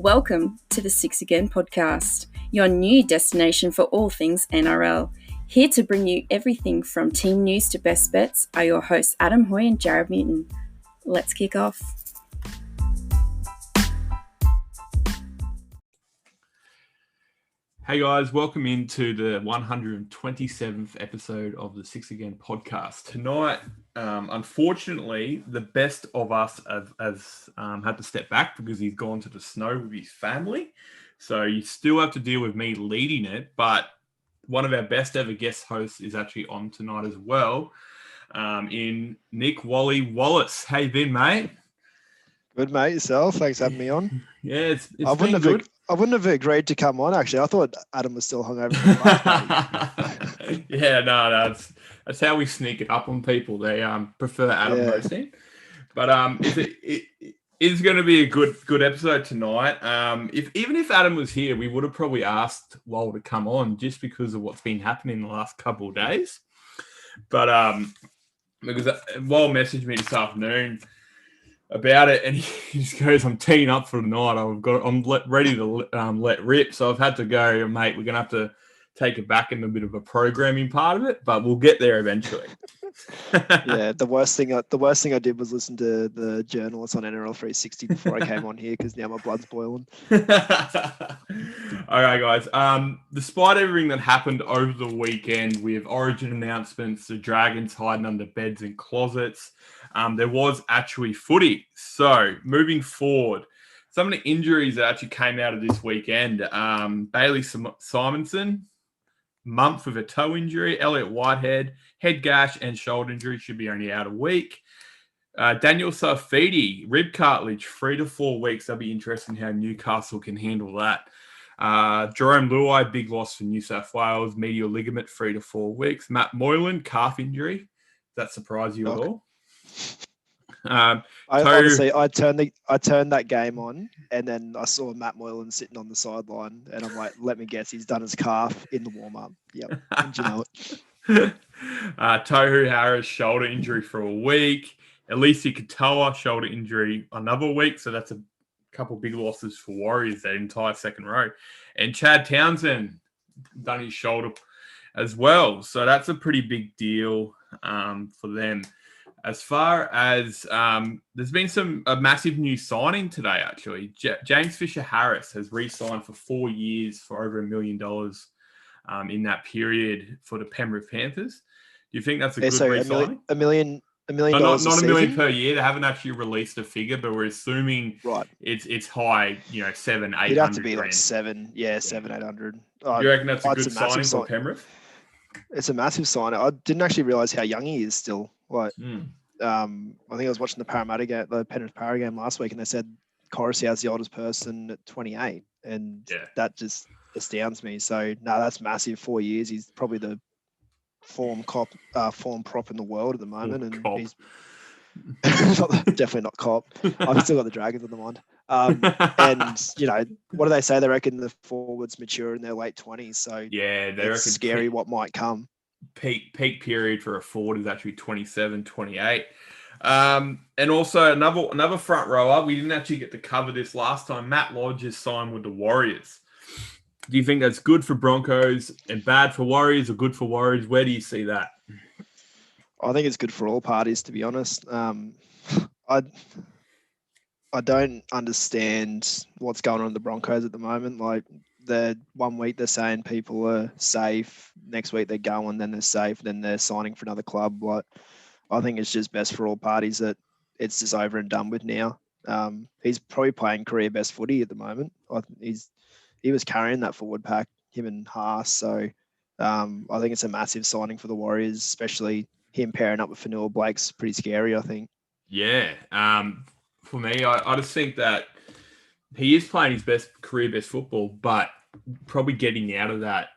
Welcome to the Six Again podcast, your new destination for all things NRL. Here to bring you everything from team news to best bets are your hosts Adam Hoy and Jared Newton. Let's kick off. Hey guys, welcome into the 127th episode of the Six Again podcast. Tonight, unfortunately, the best of us has had to step back because he's gone to the snow with his family. So you still have to deal with me leading it, but one of our best ever guest hosts is actually on tonight as well, in Nick Wally Wallace. How you been, mate? Good, mate. Yourself? Thanks for having me on. Yeah, it's been good. I wouldn't have agreed to come on, actually. I thought Adam was still hungover from the last party. Yeah, no, that's how we sneak it up on people. They prefer Adam hosting. But it is going to be a good episode tonight. Even if Adam was here, we would have probably asked Wal to come on just because of what's been happening the last couple of days. But because Wal messaged me this afternoon about it, and he just goes, "I'm teeing up for the night. I'm ready to let rip." So I've had to go, mate. We're gonna have to take it back in a bit of a programming part of it, but we'll get there eventually. Yeah, the worst thing I did was listen to the journalists on NRL 360 before I came on here because now my blood's boiling. All right, guys. Despite everything that happened over the weekend with Origin announcements, the Dragons hiding under beds and closets, there was actually footy. So moving forward, some of the injuries that actually came out of this weekend, Bailey Simonson, month with a toe injury, Elliot Whitehead, head gash and shoulder injury, should be only out a week. Daniel Saifiti, rib cartilage, 3 to 4 weeks. That'll be interesting how Newcastle can handle that. Jerome Luai, big loss for New South Wales, medial ligament, 3 to 4 weeks. Matt Moylan, calf injury. Does that surprise you at all? Honestly, I turned that game on, and then I saw Matt Moylan sitting on the sideline, and I'm like, let me guess, he's done his calf in the warm-up. Yep, and you know it. Tohu Harris, shoulder injury for a week. Elise Katoa, shoulder injury another week. So that's a couple big losses for Warriors, that entire second row. And Chad Townsend done his shoulder as well. So that's a pretty big deal for them. As far as there's been a massive new signing today, actually. James Fisher-Harris has re-signed for 4 years for over $1 million in that period for the Penrith Panthers. Do you think that's a good re-signing? $1 million not $1 million per year. They haven't actually released a figure, but we're assuming it's high, 700, 800. It'd have to be like 800. Do you reckon that's a good signing for Penrith? It's a massive sign. I didn't actually realise how young he is still. I think I was watching the Penrith Para game last week, and they said Coruscant's the oldest person at 28, and that just astounds me. So that's massive. 4 years. He's probably the form prop in the world at the moment, and he's definitely not cop. I've still got the Dragons on the mind. And what do they say? They reckon the forwards mature in their late 20s. So they reckon scary what might come. Peak period for a forward is actually 27, 28. And also another front rower. We didn't actually get to cover this last time. Matt Lodge has signed with the Warriors. Do you think that's good for Broncos and bad for Warriors, or good for Warriors? Where do you see that? I think it's good for all parties, to be honest. I don't understand what's going on in the Broncos at the moment. Like, one week they're saying people are safe, next week they're going, then they're safe, then they're signing for another club. Like, I think it's just best for all parties that it's just over and done with now. He's probably playing career best footy at the moment. He was carrying that forward pack, him and Haas. So I think it's a massive signing for the Warriors, especially him pairing up with Fanua Blake's pretty scary, I think. Yeah. For me, I just think that he is playing his career best football, but probably getting out of that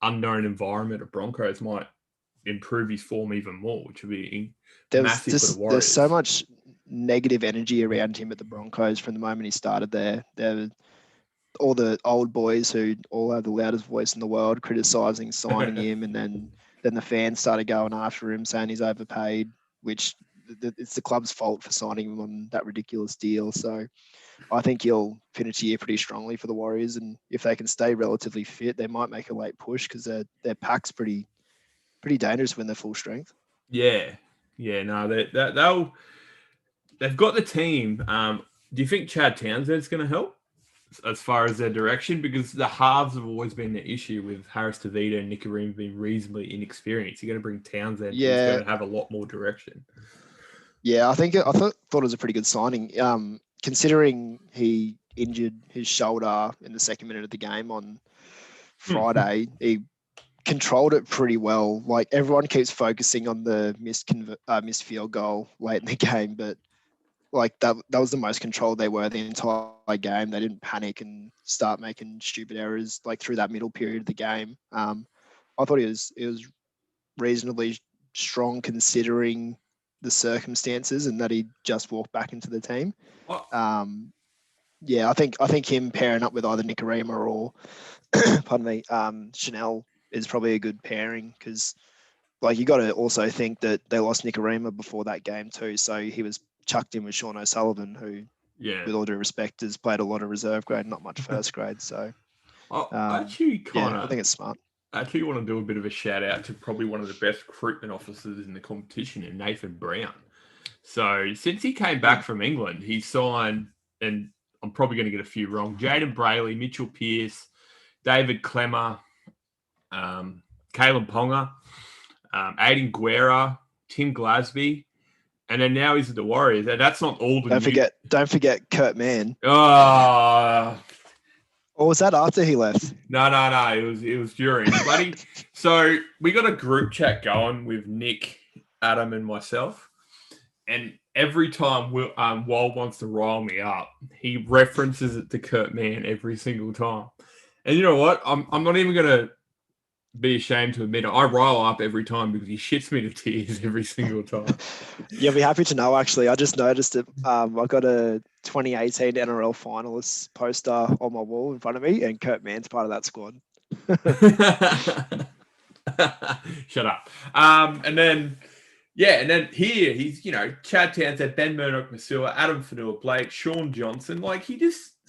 unknown environment of Broncos might improve his form even more, which would be massive for the Warriors. There's so much negative energy around him at the Broncos from the moment he started there. All the old boys who all have the loudest voice in the world criticising signing him, and then the fans started going after him, saying he's overpaid, which it's the club's fault for signing him on that ridiculous deal. So I think he'll finish the year pretty strongly for the Warriors, and if they can stay relatively fit, they might make a late push because their pack's pretty dangerous when they're full strength. Yeah, no, they've got the team. Do you think Chad Townsend's going to help as far as their direction? Because the halves have always been the issue with Harris Tavita and Nicarime being reasonably inexperienced. You're going to bring Townsend, who's going to have a lot more direction. Yeah, I thought it was a pretty good signing. Considering he injured his shoulder in the second minute of the game on Friday, he controlled it pretty well. Like, everyone keeps focusing on the missed field goal late in the game, but like that was the most controlled they were the entire game. They didn't panic and start making stupid errors like through that middle period of the game. I thought it was reasonably strong considering the circumstances and that he just walked back into the team. Yeah, I think him pairing up with either Nicarima or pardon me, Chanel is probably a good pairing, because like you got to also think that they lost Nicarima before that game too, so he was chucked in with Sean O'Sullivan, who, with all due respect, has played a lot of reserve grade, not much first grade. So I think it's smart. I actually want to do a bit of a shout out to probably one of the best recruitment officers in the competition, in Nathan Brown. So since he came back from England, he's signed, and I'm probably going to get a few wrong, Jaden Brayley, Mitchell Pearce, David Clemmer, Caleb Ponga, Aiden Guerra, Tim Glasby, and then now he's at the Warriors. And that's not all the Don't forget Kurt Mann. Or was that after he left? No. It was during. Buddy. So we got a group chat going with Nick, Adam, and myself. And every time Wald wants to rile me up, he references it to Kurt Mann every single time. And you know what? I'm not even going to be ashamed to admit it. I rile up every time because he shits me to tears every single time. You'll be happy to know, actually. I just noticed it. I got a 2018 NRL finalists poster on my wall in front of me, and Kurt Mann's part of that squad. Shut up. And then here he's, Chad Townsend, Ben Murdoch, Masua, Adam Fanua, Blake, Sean Johnson. Like, he must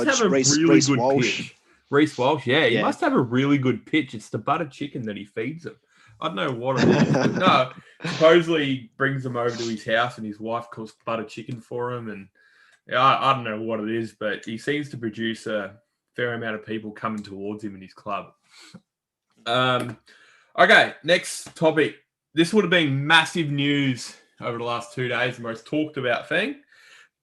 have a really good pitch. Reece Walsh, he must have a really good pitch. It's the butter chicken that he feeds him. I don't know what it is. But no, supposedly he brings him over to his house and his wife cooks butter chicken for him. And I don't know what it is, but he seems to produce a fair amount of people coming towards him in his club. Okay, next topic. This would have been massive news over the last 2 days, the most talked about thing.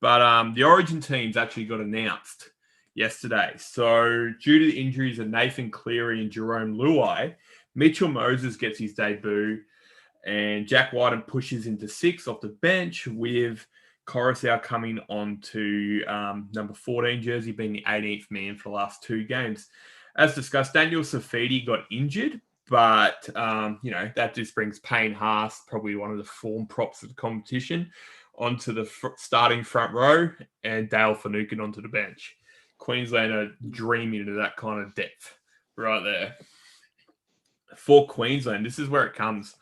But the Origin teams actually got announced yesterday. So due to the injuries of Nathan Cleary and Jerome Luai, Mitchell Moses gets his debut, and Jack Whiten pushes into 6 off the bench, with Coruscant coming on to number 14 jersey, being the 18th man for the last 2 games. As discussed, Daniel Safidi got injured, but that just brings Payne Haas, probably one of the form props of the competition, onto the starting front row, and Dale Finucane onto the bench. Queensland are dreaming into that kind of depth right there. For Queensland, this is where it comes.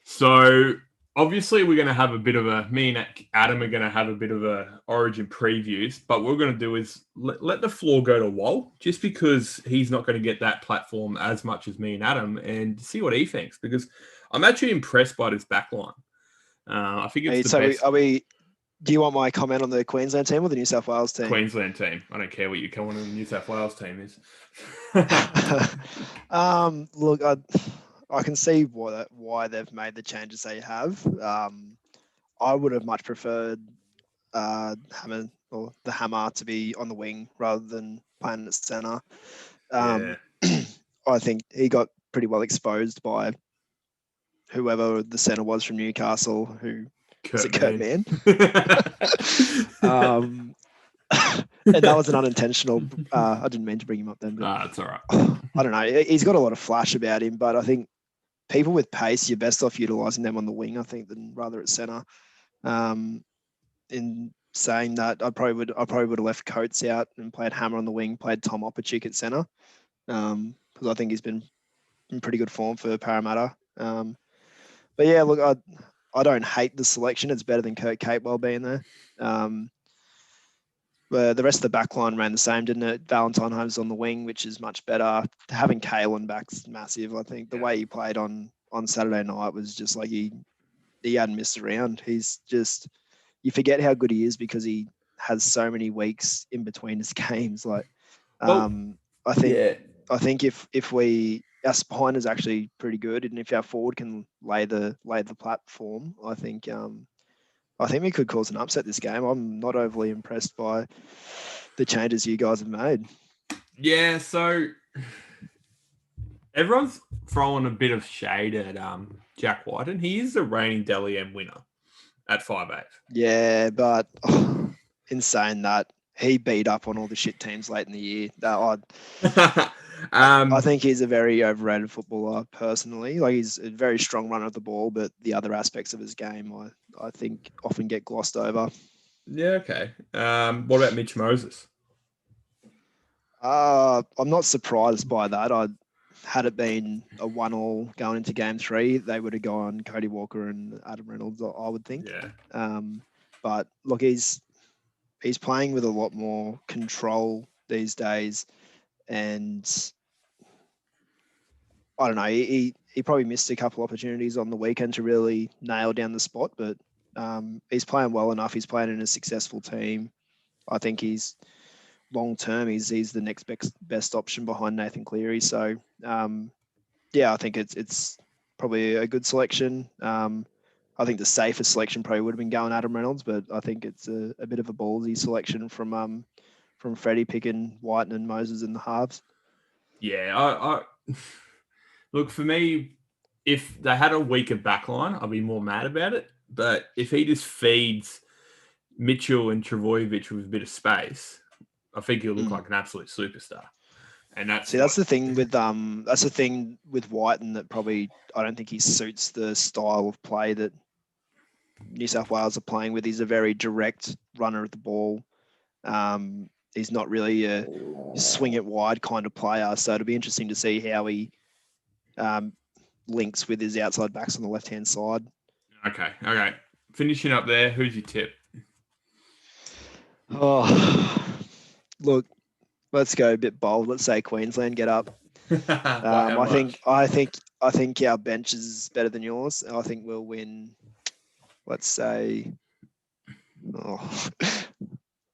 So obviously we're going to have a bit of me and Adam are going to have a bit of a Origin previews, but what we're going to do is let the floor go to Walt, just because he's not going to get that platform as much as me and Adam, and see what he thinks, because I'm actually impressed by this backline. I think it's the best. Do you want my comment on the Queensland team or the New South Wales team? Queensland team. I don't care what your comment on the New South Wales team is. Look, I can see why they've made the changes they have. I would have much preferred the Hammer to be on the wing rather than playing at centre. I think he got pretty well exposed by whoever the centre was from Newcastle, who Kurt Mann. And that was an unintentional. I didn't mean to bring him up then. But that's all right. I don't know. He's got a lot of flash about him, but I think people with pace, you're best off utilising them on the wing, I think, than rather at centre. In saying that, I probably would have left Coates out and played Hammer on the wing, played Tom Opachik at centre, because I think he's been in pretty good form for Parramatta. But yeah, look, I don't hate the selection. It's better than Kurt Capewell being there. the rest of the back line ran the same, didn't it? Valentine Holmes on the wing, which is much better. Having Kalen back's massive. I think the way he played on Saturday night was just like he hadn't missed around. He's just, you forget how good he is because he has so many weeks in between his games. Like, I think if our spine is actually pretty good, and if our forward can lay the platform, I think we could cause an upset this game. I'm not overly impressed by the changes you guys have made. Yeah, so everyone's throwing a bit of shade at Jack Whiten. He is the reigning Dally M winner at 5'8". Yeah, but insane that he beat up on all the shit teams late in the year. I think he's a very overrated footballer personally. Like, he's a very strong runner of the ball, but the other aspects of his game, I think, often get glossed over. Yeah, okay. What about Mitch Moses? I'm not surprised by that. Had it been a 1-1 going into game 3, they would have gone Cody Walker and Adam Reynolds, I would think. Yeah. But look, he's playing with a lot more control these days, and I don't know. He probably missed a couple opportunities on the weekend to really nail down the spot, but he's playing well enough. He's playing in a successful team. I think he's long term. He's the next best option behind Nathan Cleary. So I think it's probably a good selection. I think the safest selection probably would have been going Adam Reynolds, but I think it's a bit of a ballsy selection from Freddie picking Whiten and Moses in the halves. Yeah, I look, for me, if they had a weaker backline, I'd be more mad about it. But if he just feeds Mitchell and Travojevic with a bit of space, I think he'll look like an absolute superstar. And that's the thing with Whiten that probably I don't think he suits the style of play that New South Wales are playing with. He's a very direct runner of the ball. He's not really a swing it wide kind of player. So it'll be interesting to see how he links with his outside backs on the left-hand side. Okay. Finishing up there, who's your tip? Oh, look, let's go a bit bold. Let's say Queensland get up. I think our bench is better than yours. I think we'll win. Let's say, let's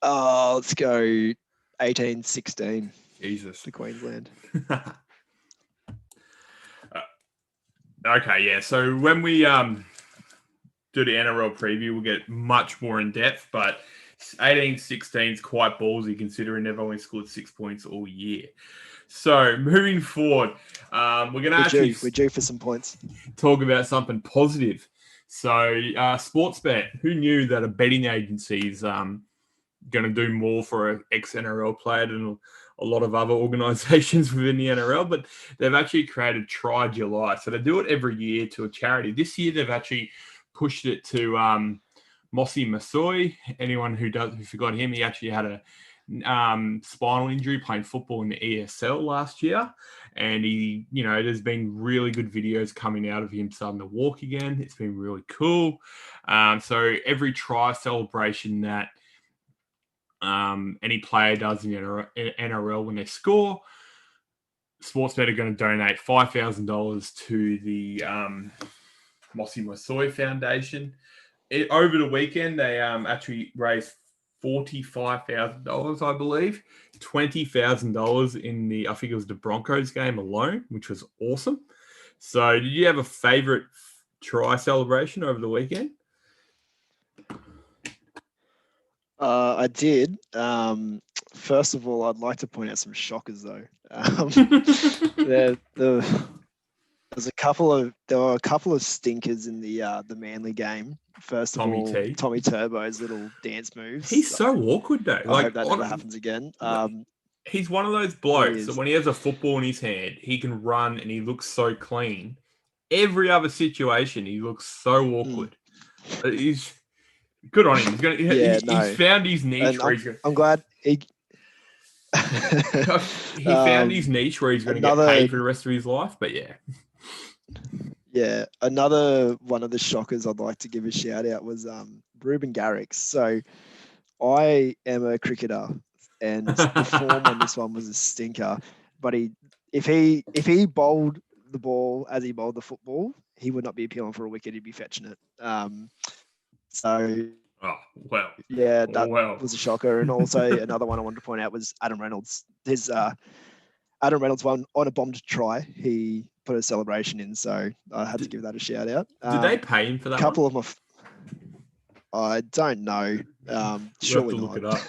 go 18-16. Jesus, to Queensland. Okay, yeah. So when we do the NRL preview, we'll get much more in depth, but 18-16 is quite ballsy considering they've only scored 6 points all year. So moving forward, we're due for some points. Talk about something positive. So Sportsbet, who knew that a betting agency is going to do more for an ex-NRL player than a lot of other organisations within the NRL, but they've actually created Try July. So they do it every year to a charity. This year they've actually pushed it to Mossy Masoi. Anyone who forgot him, he actually had a spinal injury playing football in the ESL last year. And he, there's been really good videos coming out of him starting to walk again. It's been really cool. So every try celebration that any player does in NRL when they score, Sportsbet are going to donate $5,000 to the Mossy Masoi Foundation. Over the weekend, they actually raised $45,000, I believe, $20,000 in I think it was the Broncos game alone, which was awesome. So did you have a favorite try celebration over the weekend? I did. First of all, I'd like to point out some shockers though. There were a couple of stinkers in the Manly game. First of all, Tommy Turbo's little dance moves. He's so awkward though. I hope that never happens again. He's one of those blokes that when he has a football in his hand, he can run and he looks so clean. Every other situation, he looks so awkward. He's good on him. He's found his niche. I'm glad he found his niche where he's going to get paid for the rest of his life. But yeah. Yeah, another one of the shockers I'd like to give a shout out was Ruben Garrix. So I am a cricketer, and the form on this one was a stinker. But if he bowled the ball as he bowled the football, he would not be appealing for a wicket. He'd be fetching it. So Oh, well. yeah, that Well. was a shocker. And also another one I wanted to point out was Adam Reynolds. His Adam Reynolds won on a bombed try. He put a celebration in, so I had to give that a shout out. Did they pay him for that? Couple of them. I don't know. Surely we'll have to look it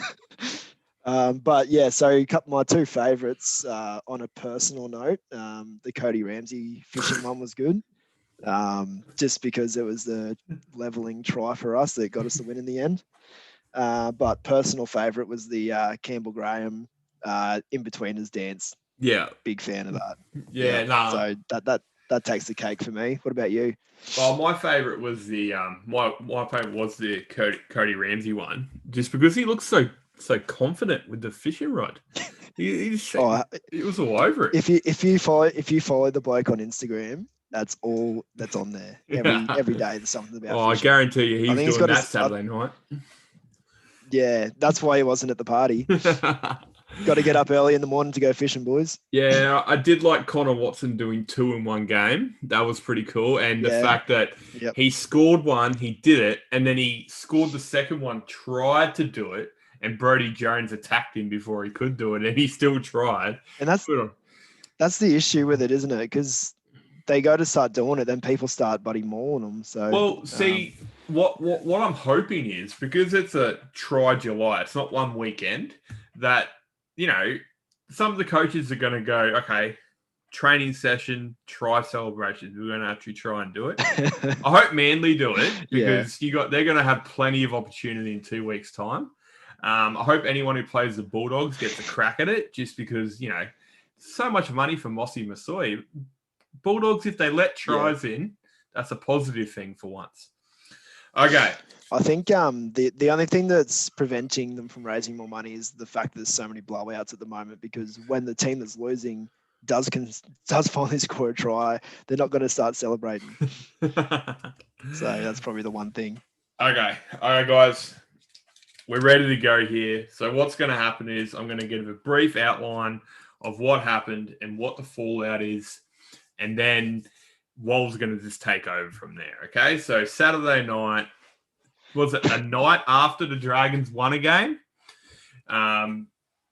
up. But yeah, so my two favourites on a personal note, the Cody Ramsey fishing one was good. Just because it was the levelling try for us that got us the win in the end. But personal favourite was the Campbell Graham in-betweeners dance. Yeah. Big fan of that. Yeah. No. So that takes the cake for me. What about you? Well, my favourite was the my favourite was the Cody Ramsey one, just because he looks so confident with the fishing rod. He was all over it. If you follow the bloke on Instagram, that's all that's on there. Every day there's something about. Oh, fishing. I guarantee you, he's doing that Saturday night. Yeah, that's why he wasn't at the party. Got to get up early in the morning to go fishing, boys. Yeah, I did like Connor Watson doing 2 in one game. That was pretty cool. And the fact that he scored one, he did it, and then he scored the second one, tried to do it, and Brodie Jones attacked him before he could do it, and he still tried. And that's the issue with it, isn't it? Because they go to start doing it, then people start mauling them. So well, see, what I'm hoping is, because it's a try July, it's not one weekend, that some of the coaches are going to go, okay, training session, try celebrations. We're going to actually try and do it. I hope Manly do it because they're going to have plenty of opportunity in 2 weeks' time. I hope anyone who plays the Bulldogs gets a crack at it, just because so much money for Mossy Masoi. Bulldogs, if they let tries in, that's a positive thing for once. Okay. I think the only thing that's preventing them from raising more money is the fact that there's so many blowouts at the moment, because when the team that's losing does finally score a try, they're not going to start celebrating. So that's probably the one thing. Okay. All right, guys. We're ready to go here. So what's going to happen is I'm going to give a brief outline of what happened and what the fallout is, and then Wolves going to just take over from there, okay? So Saturday night, was it a night after the Dragons won a game?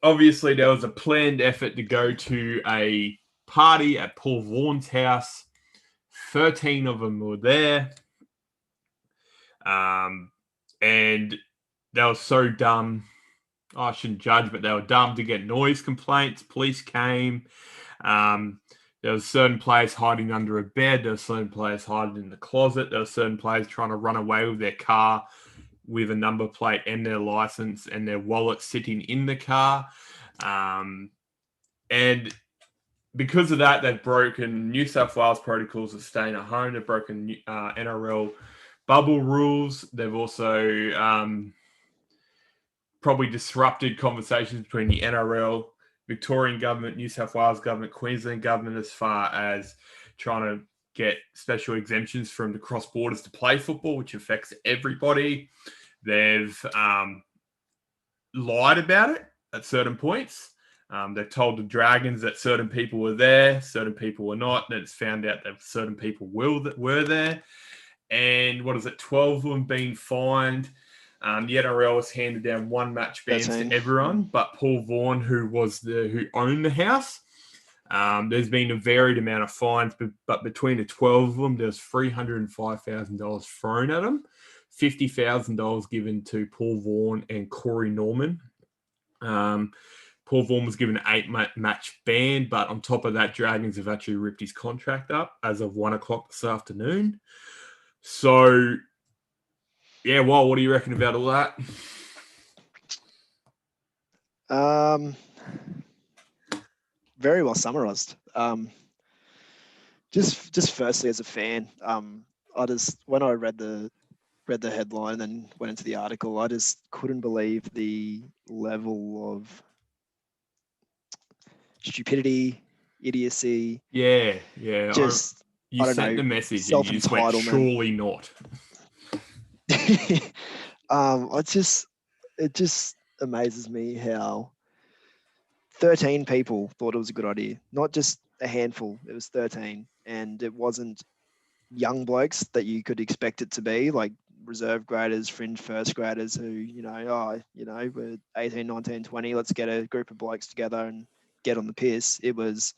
Obviously, there was a planned effort to go to a party at Paul Vaughan's house. 13 of them were there. And they were so dumb. I shouldn't judge, but they were dumb to get noise complaints. Police came. There were certain players hiding under a bed. There were certain players hiding in the closet. There were certain players trying to run away with their car with a number plate and their license and their wallet sitting in the car. And because of that, they've broken New South Wales protocols of staying at home. They've broken NRL bubble rules. They've also probably disrupted conversations between the NRL, Victorian government, New South Wales government, Queensland government, as far as trying to get special exemptions from the cross borders to play football, which affects everybody. They've lied about it at certain points. They've told the Dragons that certain people were there, certain people were not. Then it's found out that certain people were there. And 12 of them being fined. The NRL has handed down 1 match bans to everyone, but Paul Vaughan, who owned the house. There's been a varied amount of fines, but between the 12 of them, there's $305,000 thrown at them, $50,000 given to Paul Vaughan and Corey Norman. Paul Vaughan was given an 8-match ban, but on top of that, Dragons have actually ripped his contract up as of 1:00 this afternoon. So, yeah, what do you reckon about all that? Very well summarized. Just firstly, as a fan, when I read the headline and went into the article, I just couldn't believe the level of stupidity, idiocy. Yeah. Just you I don't sent know, the message and you just went, surely not. it just amazes me how 13 people thought it was a good idea. Not just a handful, it was 13. And it wasn't young blokes that you could expect it to be, like reserve graders, fringe first graders who, we're 18, 19, 20, let's get a group of blokes together and get on the piss. It was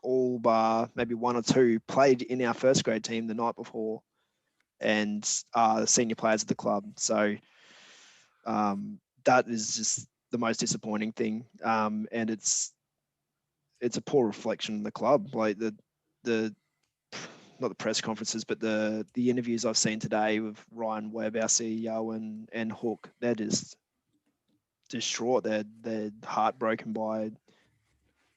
all bar maybe one or two played in our first grade team the night before and are senior players of the club. So that is just the most disappointing thing. And it's a poor reflection of the club. Like the not the press conferences, but the interviews I've seen today with Ryan Webb, our CEO, and Hook, they're just distraught. They're heartbroken by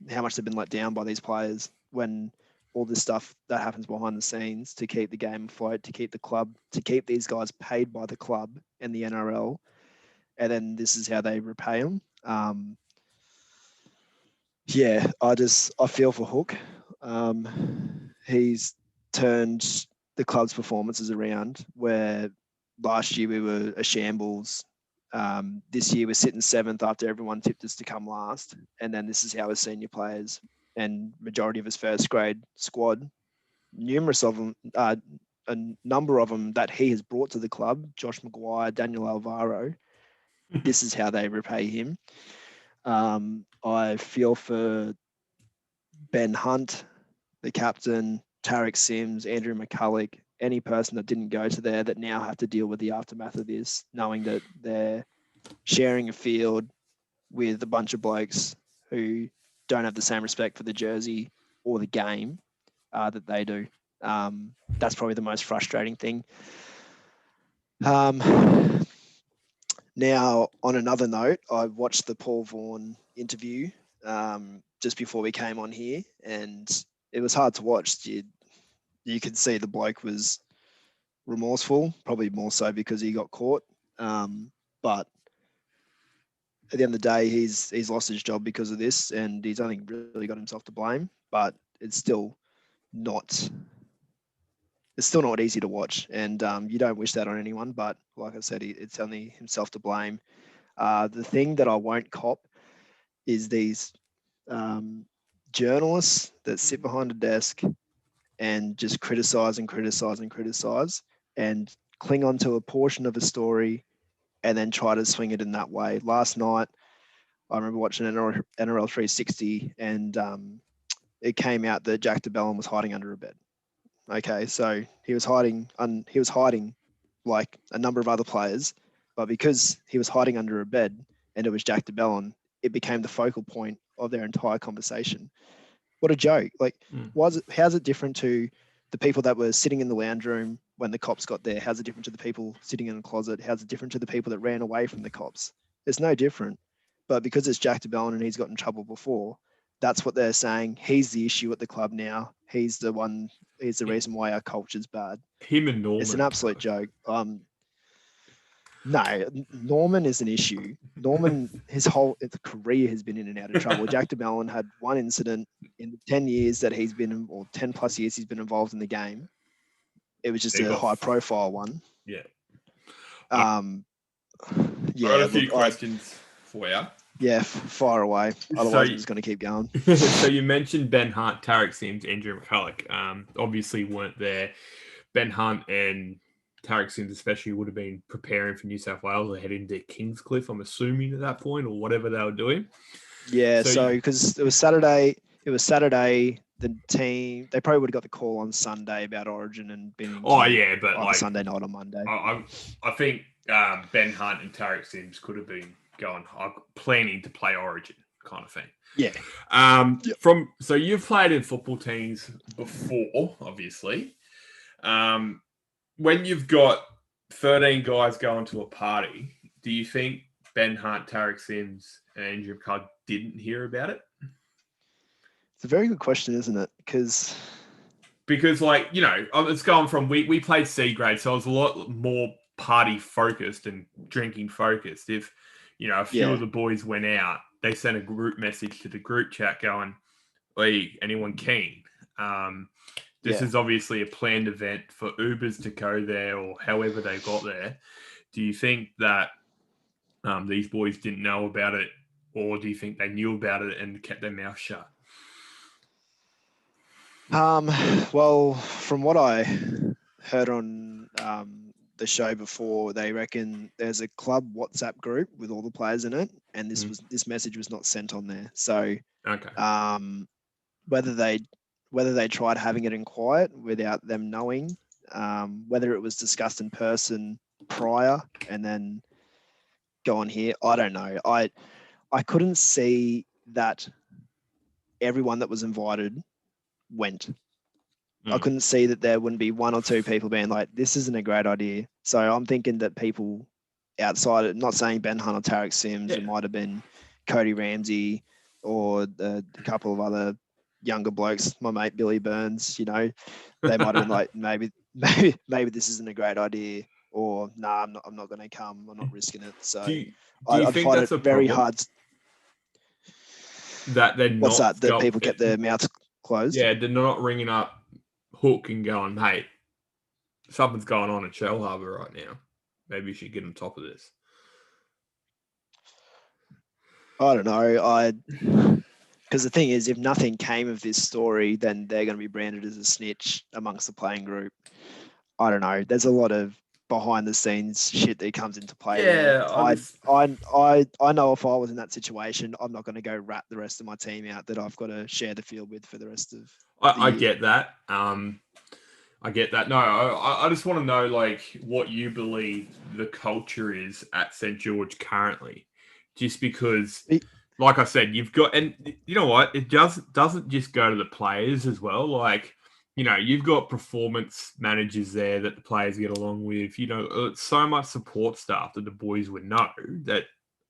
how much they've been let down by these players when all this stuff that happens behind the scenes to keep the game afloat, to keep the club, to keep these guys paid by the club and the NRL, and then this is how they repay them. I feel for Hook. He's turned the club's performances around, where last year we were a shambles. This year we're sitting 7th after everyone tipped us to come last. And then this is how his senior players and majority of his first grade squad, numerous of them, a number of them that he has brought to the club, Josh Maguire, Daniel Alvaro, this is how they repay him. I feel for Ben Hunt, the captain, Tarek Sims, Andrew McCulloch, any person that didn't go to there that now have to deal with the aftermath of this, knowing that they're sharing a field with a bunch of blokes who don't have the same respect for the jersey or the game that they do. That's probably the most frustrating thing. Now, on another note, I watched the Paul Vaughan interview just before we came on here, and it was hard to watch. You could see the bloke was remorseful, probably more so because he got caught. But at the end of the day, he's lost his job because of this, and he's only really got himself to blame. But it's still not easy to watch, and you don't wish that on anyone. But like I said, it's only himself to blame. The thing that I won't cop is these journalists that sit behind a desk and just criticize and cling on to a portion of a story and then try to swing it in that way. Last night, I remember watching NRL 360 and it came out that Jack DeBellin was hiding under a bed. Okay, so he was hiding like a number of other players, but because he was hiding under a bed and it was Jack DeBellin, it became the focal point of their entire conversation. What a joke. Like, how's it different to the people that were sitting in the lounge room when the cops got there? How's it different to the people sitting in the closet? How's it different to the people that ran away from the cops? It's no different. But because it's Jack DeBellin and he's got in trouble before, that's what they're saying. He's the issue at the club now. He's the reason why our culture's bad. Him and Norman. It's an absolute joke. No, Norman is an issue. Norman, his whole career has been in and out of trouble. Jack DeBellin had one incident in the 10 years that he's been, or 10 plus years he's been involved in the game. It was just a high profile one. Yeah. I got a few questions for you. Yeah, fire away. Otherwise, I'm just going to keep going. So you mentioned Ben Hunt, Tarek Sims, Andrew McCulloch. Obviously weren't there. Ben Hunt and Tarek Sims especially would have been preparing for New South Wales or heading to Kingscliff, I'm assuming at that point, or whatever they were doing. Yeah, so because it was Saturday, the team, they probably would have got the call on Sunday about Origin and being but like Sunday night on Monday. I think Ben Hunt and Tarek Sims could have been planning to play Origin kind of thing. Yeah. So you've played in football teams before, obviously. When you've got 13 guys going to a party, do you think Ben Hunt, Tarek Sims, and Andrew McCulloch didn't hear about it? It's a very good question, isn't it? Because like, it's gone from we played C grade, so it was a lot more party focused and drinking focused. If a few of the boys went out, they sent a group message to the group chat going, "Hey, anyone keen?" This is obviously a planned event for Ubers to go there or however they got there. Do you think that these boys didn't know about it, or do you think they knew about it and kept their mouth shut? Well, from what I heard on the show before, they reckon there's a club WhatsApp group with all the players in it, and this message was not sent on there. So, okay, whether they tried having it in quiet without them knowing, whether it was discussed in person prior and then go on here, I don't know. I couldn't see that everyone that was invited went. I couldn't see that there wouldn't be one or two people being like, this isn't a great idea. So I'm thinking that people outside it, not saying Ben Hunt or Tarek Sims, it might have been Cody Ramsey or a couple of other younger blokes, my mate Billy Burns, they might have been like, maybe this isn't a great idea, or nah, I'm not going to come. I'm not risking it. So do you I'd think find that's it a very problem? hard. That they're What's not that people kept their mouths closed? Yeah, they're not ringing up Hook and going, hey, something's going on at Shell Harbour right now. Maybe you should get on top of this. I don't know. Because the thing is, if nothing came of this story, then they're going to be branded as a snitch amongst the playing group. I don't know. There's a lot of behind the scenes shit that comes into play. Yeah, I know if I was in that situation, I'm not going to go rat the rest of my team out that I've got to share the field with for the rest of. I get that. I get that. No, I just want to know like what you believe the culture is at St. George currently, just because. Like I said, you've got, and you know what? It doesn't just go to the players as well. Like, you've got performance managers there that the players get along with. It's so much support staff that the boys would know that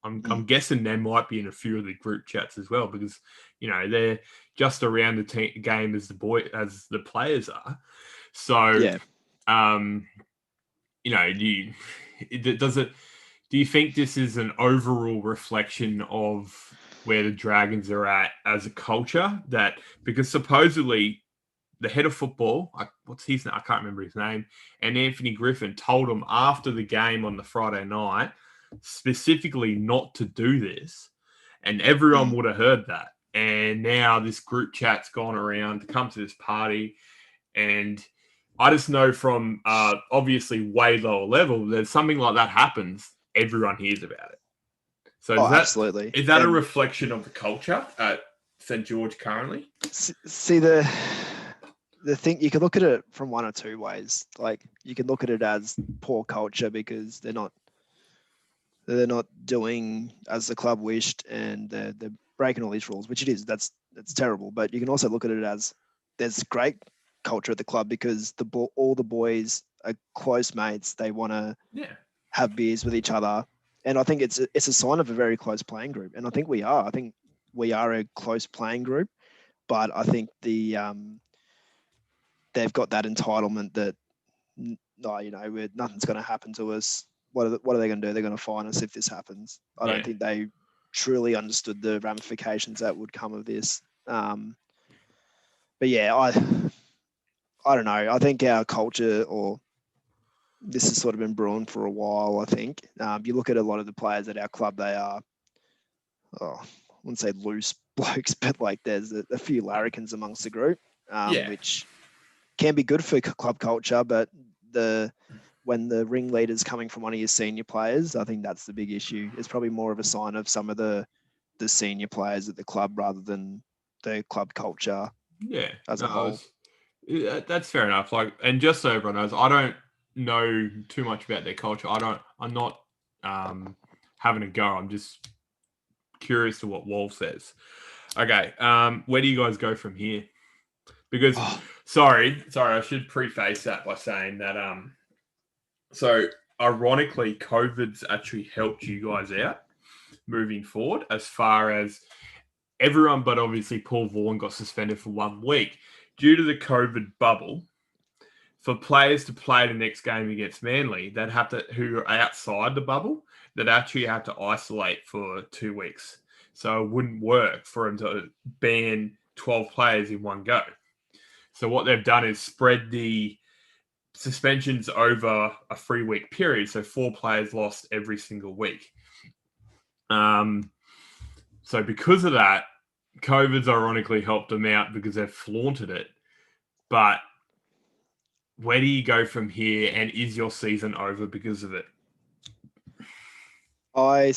I'm guessing they might be in a few of the group chats as well because, they're just around the game as the players are. So, yeah. Do you think this is an overall reflection of where the Dragons are at as a culture? Because supposedly the head of football, what's his name? I can't remember his name, and Anthony Griffin told him after the game on the Friday night specifically not to do this, and everyone would have heard that. And now this group chat's gone around to come to this party, and I just know from obviously way lower level that something like that happens, everyone hears about it. So absolutely. Is that a reflection of the culture at St. George currently? See, the thing, you can look at it from one or two ways. Like you can look at it as poor culture because they're not doing as the club wished and they're breaking all these rules, which it is. That's terrible. But you can also look at it as there's great culture at the club because all the boys are close mates. They want to have beers with each other, and I think it's a sign of a very close playing group. And I think we are. I think we are a close playing group, but I think they've got that entitlement that nothing's going to happen to us. What are they going to do? They're going to fine us if this happens. I don't think they truly understood the ramifications that would come of this. But yeah, I don't know. I think our culture, or this has sort of been brewing for a while, I think. You look at a lot of the players at our club, they are, I wouldn't say loose blokes, but like there's a few larrikins amongst the group, which can be good for club culture, but when the ringleader's coming from one of your senior players, I think that's the big issue. It's probably more of a sign of some of the senior players at the club rather than the club culture as a whole. That's fair enough. Like, and just so everyone knows, I don't know too much about their culture. I'm not having a go. I'm just curious to what Wolf says. Okay, where do you guys go from here? Because sorry, I should preface that by saying that so ironically, COVID's actually helped you guys out moving forward as far as everyone, but obviously Paul Vaughan got suspended for 1 week due to the COVID bubble. For players to play the next game against Manly, who are outside the bubble, they'd actually have to isolate for 2 weeks. So it wouldn't work for them to ban 12 players in one go. So what they've done is spread the suspensions over a 3-week period. So 4 players lost every single week. So because of that, COVID's ironically helped them out because they've flaunted it. But where do you go from here? And is your season over because of it? I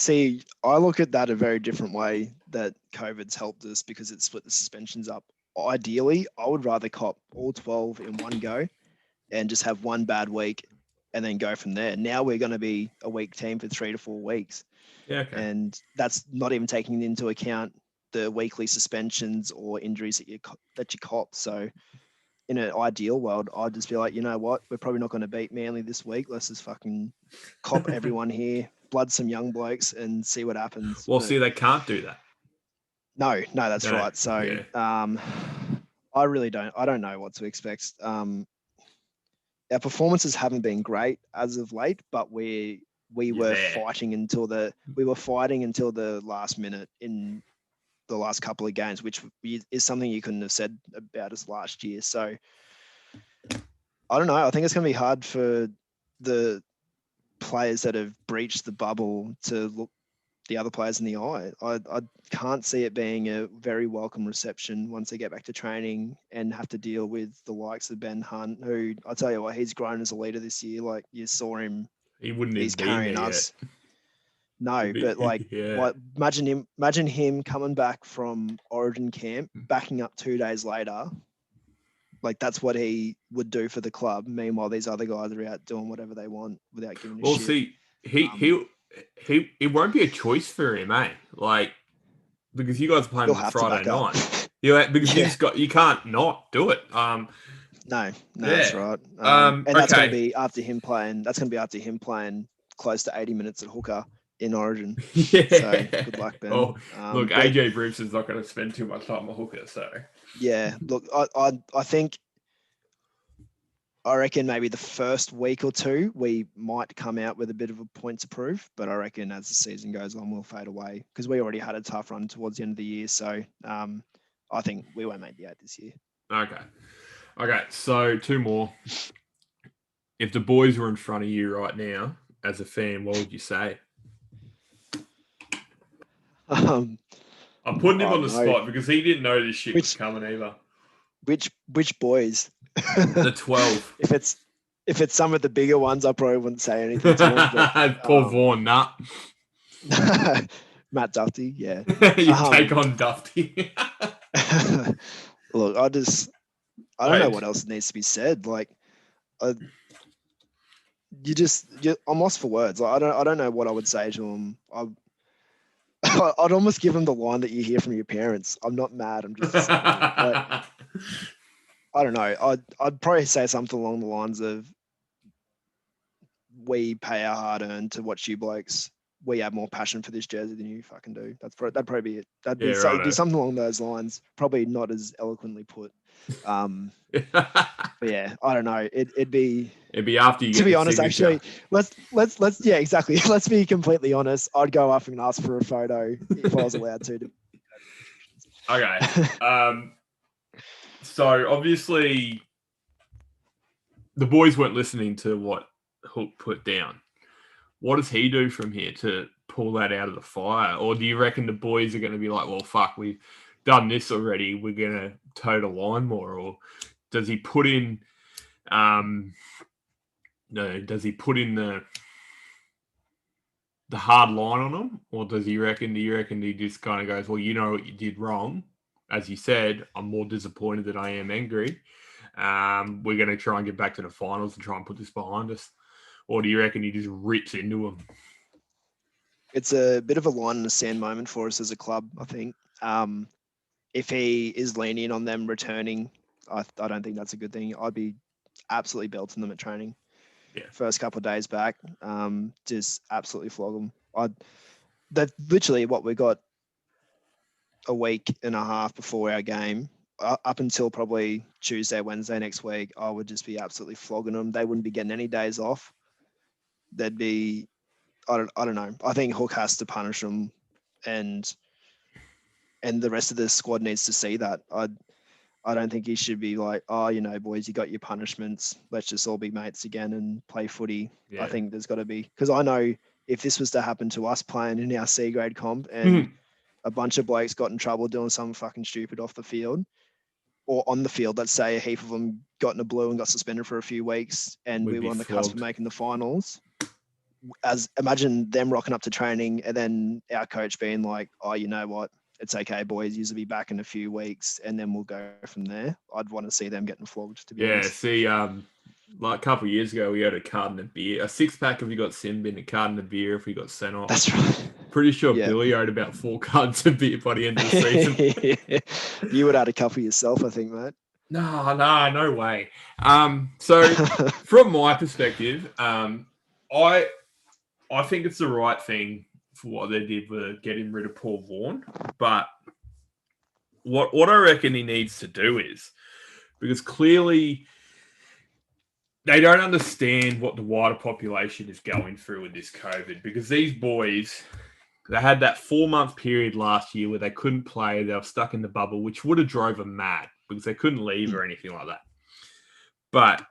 look at that a very different way, that COVID's helped us because it split the suspensions up. Ideally, I would rather cop all 12 in one go and just have one bad week and then go from there. Now we're going to be a weak team for 3 to 4 weeks. Yeah, okay. And that's not even taking into account the weekly suspensions or injuries that you cop. So in an ideal world, I'd just be like, you know what? We're probably not going to beat Manly this week. Let's just fucking cop everyone here, blood some young blokes, and see what happens. Well, see, they can't do that. No, that's right. So, yeah. I don't know what to expect. Our performances haven't been great as of late, but we were fighting until the last minute in the last couple of games, which is something you couldn't have said about us last year. So I don't know. I think it's going to be hard for the players that have breached the bubble to look the other players in the eye. I can't see it being a very welcome reception once they get back to training and have to deal with the likes of Ben Hunt, who I tell you what, he's grown as a leader this year. Like you saw him, he's carrying us. Yet. No, but like, imagine him coming back from Origin camp, backing up 2 days later. Like that's what he would do for the club. Meanwhile, these other guys are out doing whatever they want without giving a shit. Well, see, it won't be a choice for him, eh? Like, because you guys are playing on Friday night. Because you can't not do it. No, that's right. And that's going to be after him playing. That's going to be after him playing close to 80 minutes at hooker in Origin. Yeah. So good luck, Ben. Well, look, AJ Bruce is not going to spend too much time at hooker, so. Yeah, look, I reckon maybe the first week or two we might come out with a bit of a point to prove, but I reckon as the season goes on we'll fade away because we already had a tough run towards the end of the year. So I think we won't make the 8 this year. Okay. So 2 more. If the boys were in front of you right now as a fan, what would you say? I'm putting him on the spot because he didn't know this shit was coming either. Which boys? The 12. If it's some of the bigger ones, I probably wouldn't say anything to him. But, Paul Vaughan, nah. Matt Duffy, yeah. You take on Duffy. Look, I don't know what else needs to be said. Like, I'm lost for words. Like, I don't know what I would say to him. I'd almost give him the line that you hear from your parents. I'm not mad. I'm just like, I don't know. I'd probably say something along the lines of, we pay our hard-earned to watch you blokes. We have more passion for this jersey than you fucking do. That'd probably be it. It'd be something along those lines. Probably not as eloquently put. But yeah, I don't know. It'd be after you. To be honest, actually, let's yeah, exactly. Let's be completely honest. I'd go up and ask for a photo if I was allowed to. Okay. So obviously, the boys weren't listening to what Hook put down. What does he do from here to pull that out of the fire? Or do you reckon the boys are going to be like, well, fuck, we've done this already, we're going to toe the line more? Or does he put in the hard line on them? Or do you reckon he just kind of goes, well, you know what you did wrong? As you said, I'm more disappointed than I am angry. We're going to try and get back to the finals and try and put this behind us. Or do you reckon he just rips into them? It's a bit of a line in the sand moment for us as a club, I think. If he is leaning on them returning, I don't think that's a good thing. I'd be absolutely belting them at training. Yeah. First couple of days back, just absolutely flog them. That's literally what we got a week and a half before our game. Up until probably Tuesday, Wednesday next week, I would just be absolutely flogging them. They wouldn't be getting any days off. They'd be, I don't know. I think Hook has to punish them, and the rest of the squad needs to see that. I don't think he should be like, oh, you know, boys, you got your punishments. Let's just all be mates again and play footy. Yeah. I think there's got to be, because I know if this was to happen to us playing in our C grade comp and a bunch of blokes got in trouble doing something fucking stupid off the field or on the field, let's say a heap of them got in a blue and got suspended for a few weeks and we were on the cusp of making the finals. Imagine them rocking up to training and then our coach being like, oh, you know what? It's okay, boys. You'll be back in a few weeks and then we'll go from there. I'd want to see them getting flogged, to be honest. See, like a couple of years ago, we had a carton of beer, a 6-pack if we got sin bin, a carton of beer if we got sent off. That's right. Pretty sure Billy owed about 4 cartons of beer by the end of the season. You would have had a couple yourself, I think, mate. No way. So from my perspective, I think it's the right thing for what they did with getting rid of Paul Vaughan. But what I reckon he needs to do is, because clearly they don't understand what the wider population is going through with this COVID, because these boys, they had that 4-month period last year where they couldn't play. They were stuck in the bubble, which would have drove them mad because they couldn't leave or anything like that. But,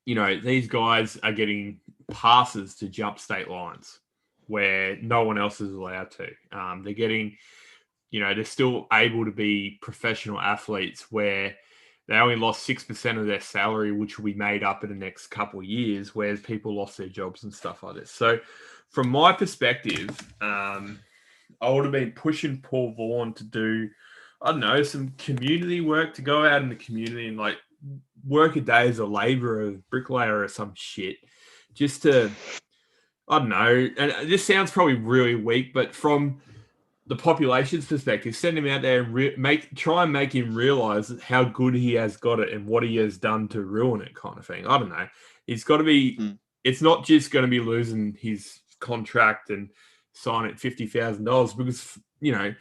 you know, these guys are getting passes to jump state lines where no one else is allowed to. They're getting, you know, they're still able to be professional athletes where they only lost 6% of their salary, which will be made up in the next couple of years, whereas people lost their jobs and stuff like this. So from my perspective, I would have been pushing Paul Vaughan to do, I don't know, some community work, to go out in the community and like work a day as a labourer, bricklayer or some shit, just to, I don't know. And this sounds probably really weak, but from the population's perspective, send him out there and try and make him realise how good he has got it and what he has done to ruin it, kind of thing. I don't know. He's got to be. It's not just going to be losing his contract and sign at $50,000 because, you know,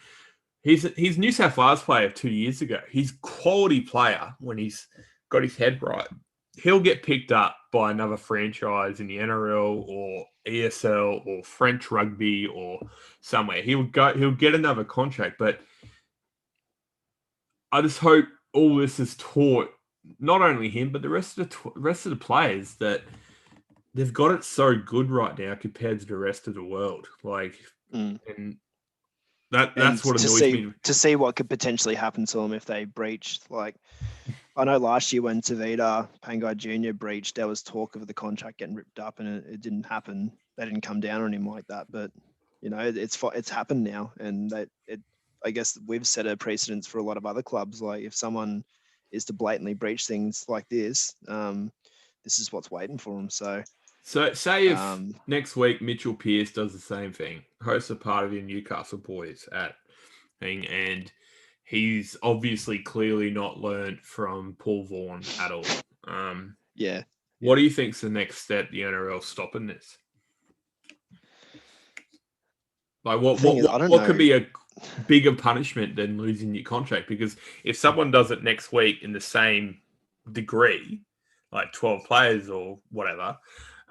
he's New South Wales player 2 years ago. He's quality player when he's got his head right. He'll get picked up by another franchise in the NRL or ESL or French rugby or somewhere. He'll get another contract, but I just hope all this is taught not only him but the rest of the players that they've got it so good right now compared to the rest of the world. Like, and that's what annoys me. To see what could potentially happen to them if they breached. Like, I know last year when Tavita Pangai Jr. breached, there was talk of the contract getting ripped up, and it didn't happen. They didn't come down on him like that. But you know, it's happened now, and I guess we've set a precedence for a lot of other clubs. Like, if someone is to blatantly breach things like this, this is what's waiting for them. So say if next week Mitchell Pearce does the same thing, hosts a part of your Newcastle boys at thing, and he's obviously clearly not learned from Paul Vaughan at all. What do you think's the next step the NRL stopping this? Like, what could be a bigger punishment than losing your contract? Because if someone does it next week in the same degree, like 12 players or whatever,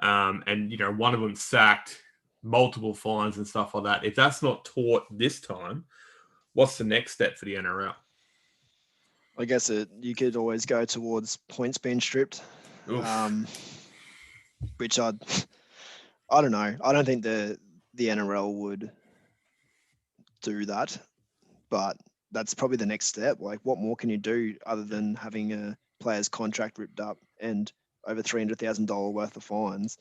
and, you know, one of them sacked, multiple fines and stuff like that, if that's not taught this time, what's the next step for the NRL? I guess you could always go towards points being stripped, which I don't know. I don't think the NRL would do that, but that's probably the next step. Like, what more can you do other than having a player's contract ripped up and over $300,000 worth of fines?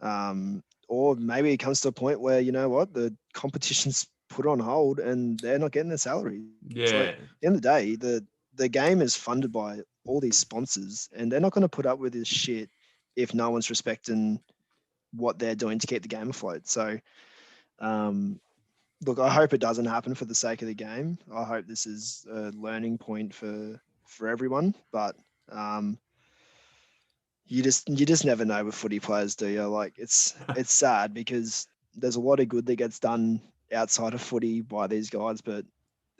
Or maybe it comes to a point where, you know what, the competition's put on hold and they're not getting their salary. Yeah. So at the end of the day, the game is funded by all these sponsors, and they're not going to put up with this shit if no one's respecting what they're doing to keep the game afloat. So, look, I hope it doesn't happen for the sake of the game. I hope this is a learning point for everyone. But you just never know with footy players, do you? Like, it's sad because there's a lot of good that gets done outside of footy by these guys, but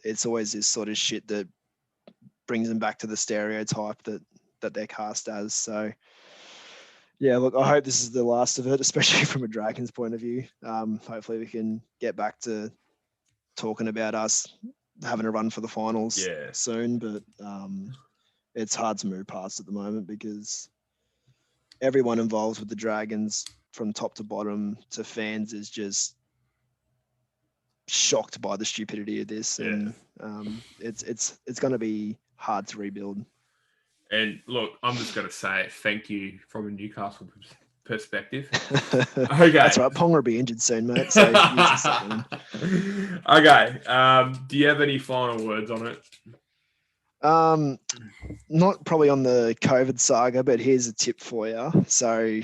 it's always this sort of shit that brings them back to the stereotype that they're cast as. So, yeah, look, I hope this is the last of it, especially from a Dragons point of view. Hopefully we can get back to talking about us having a run for the finals soon, but it's hard to move past at the moment because everyone involved with the Dragons, from top to bottom to fans is just shocked by the stupidity of this, and it's going to be hard to rebuild. And look, I'm just going to say thank you from a Newcastle perspective. Okay. That's right. Ponga will be injured soon, mate. So use the second one. Okay. Do you have any final words on it? Not probably on the COVID saga, but here's a tip for you. So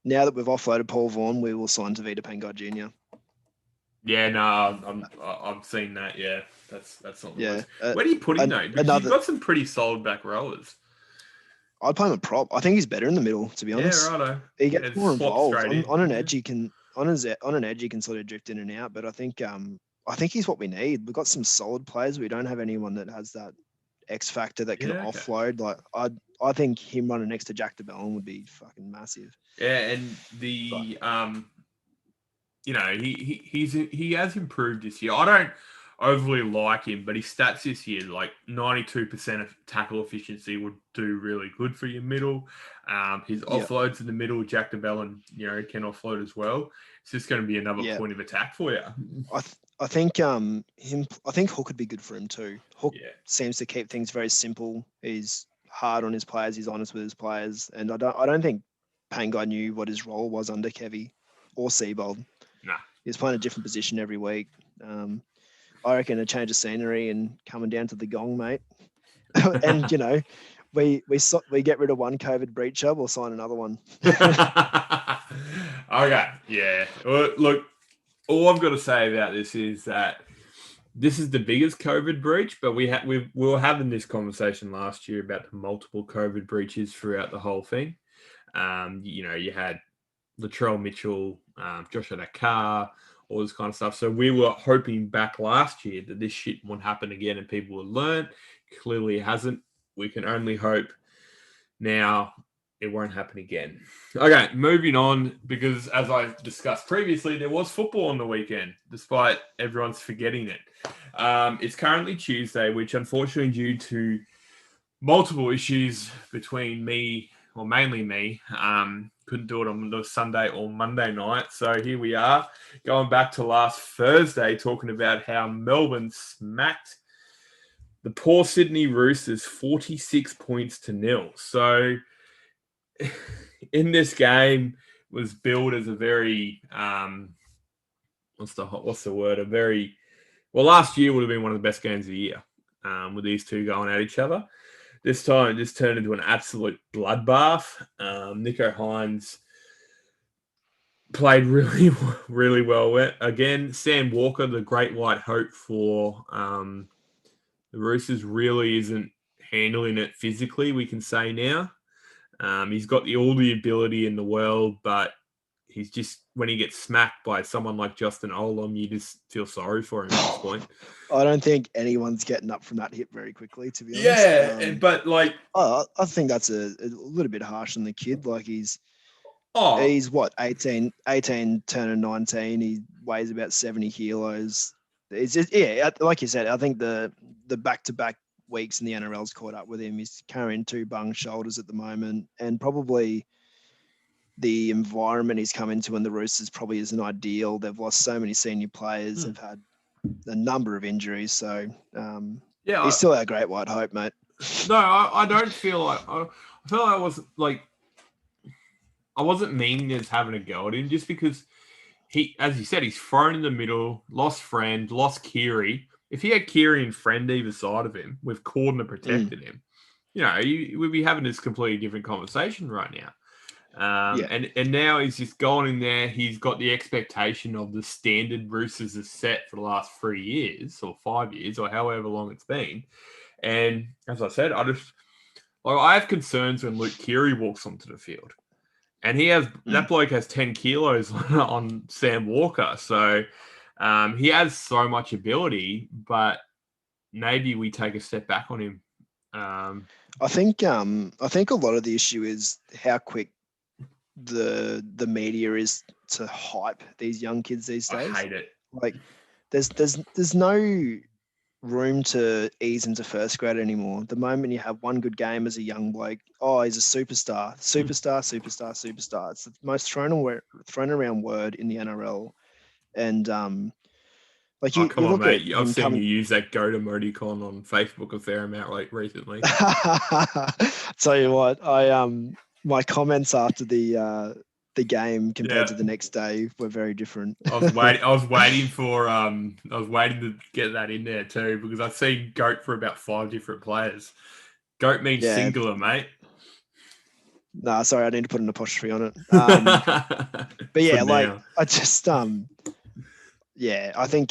now that we've offloaded Paul Vaughan, we will sign Tavita Pangai Jr. Yeah, no, I've seen that. Yeah, that's not the worst. Where do you put him though? Because you've got some pretty solid back rowers. I'd play him a prop. I think he's better in the middle, to be honest. Yeah, righto. He gets more involved on an edge. Yeah. He can on an edge. He can sort of drift in and out. But I think he's what we need. We've got some solid players. We don't have anyone that has that X factor that can offload. Like I think him running next to Jack DeBellin would be fucking massive. Yeah, and he has improved this year. I don't overly like him, but his stats this year, like 92% of tackle efficiency, would do really good for your middle. His offloads in the middle, Jack DeBellin, can offload as well. It's just going to be another point of attack for you. I think Hook would be good for him too. Hook seems to keep things very simple. He's hard on his players. He's honest with his players, and I don't think Pangai knew what his role was under Kevy or Seabold. Nah, he's playing a different position every week. I reckon a change of scenery and coming down to the gong, mate. And we get rid of one COVID breacher, we'll sign another one. Okay, yeah. Well, look, all I've got to say about this is that this is the biggest COVID breach, but we were having this conversation last year about the multiple COVID breaches throughout the whole thing. You had Latrell Mitchell, Joshua Dakar, all this kind of stuff. So we were hoping back last year that this shit won't happen again and people would learn. Clearly it hasn't. We can only hope now it won't happen again. Okay, moving on, because as I discussed previously, there was football on the weekend, despite everyone's forgetting it. It's currently Tuesday, which unfortunately due to multiple issues between me, or mainly me, couldn't do it on the Sunday or Monday night. So here we are, going back to last Thursday, talking about how Melbourne smacked the poor Sydney Roosters 46 points to 0. So in this game was billed as a very last year would have been one of the best games of the year, with these two going at each other. This time, this turned into an absolute bloodbath. Nico Hines played really, really well. Again, Sam Walker, the great white hope for the Roosters, really isn't handling it physically, we can say now. He's got all the ability in the world, but he's just, when he gets smacked by someone like Justin Olam, you just feel sorry for him at this point. I don't think anyone's getting up from that hit very quickly, to be honest. Yeah, but like... I think that's a little bit harsh on the kid. Like he's what, 18 turning 19. He weighs about 70 kilos. It's just, like you said, I think the back-to-back weeks in the NRL's caught up with him. He's carrying 2 bung shoulders at the moment, and probably the environment he's come into in the Roosters probably isn't ideal. They've lost so many senior players. They've had a number of injuries. So he's still our great white hope, mate. No, I don't feel like I feel like I wasn't meaning as having a go at him, just because he, as you said, he's thrown in the middle, lost Friend, lost Keary. If he had Keary and Friend either side of him, with Cordner protected him, we'd be having this completely different conversation right now. And now he's just gone in there. He's got the expectation of the standard Roosters has set for the last 3 years or 5 years or however long it's been. And as I said, I have concerns when Luke Keary walks onto the field, and that bloke has 10 kilos on Sam Walker. So he has so much ability, but maybe we take a step back on him. I think a lot of the issue is how quick the media is to hype these young kids these days. I hate it. Like there's no room to ease into first grade anymore. The moment you have one good game as a young bloke, oh, he's a superstar. It's the most thrown around word in the NRL. And like Oh, you come on, look at mate. I've him seen you coming. use that goat emoticon on Facebook a fair amount recently. Tell you what, my comments after the game compared to the next day were very different. I was waiting to get that in there too, because I've seen goat for about 5 different players. Goat means singular, mate. Nah, sorry, I need to put an apostrophe on it. But yeah, like now. I just I think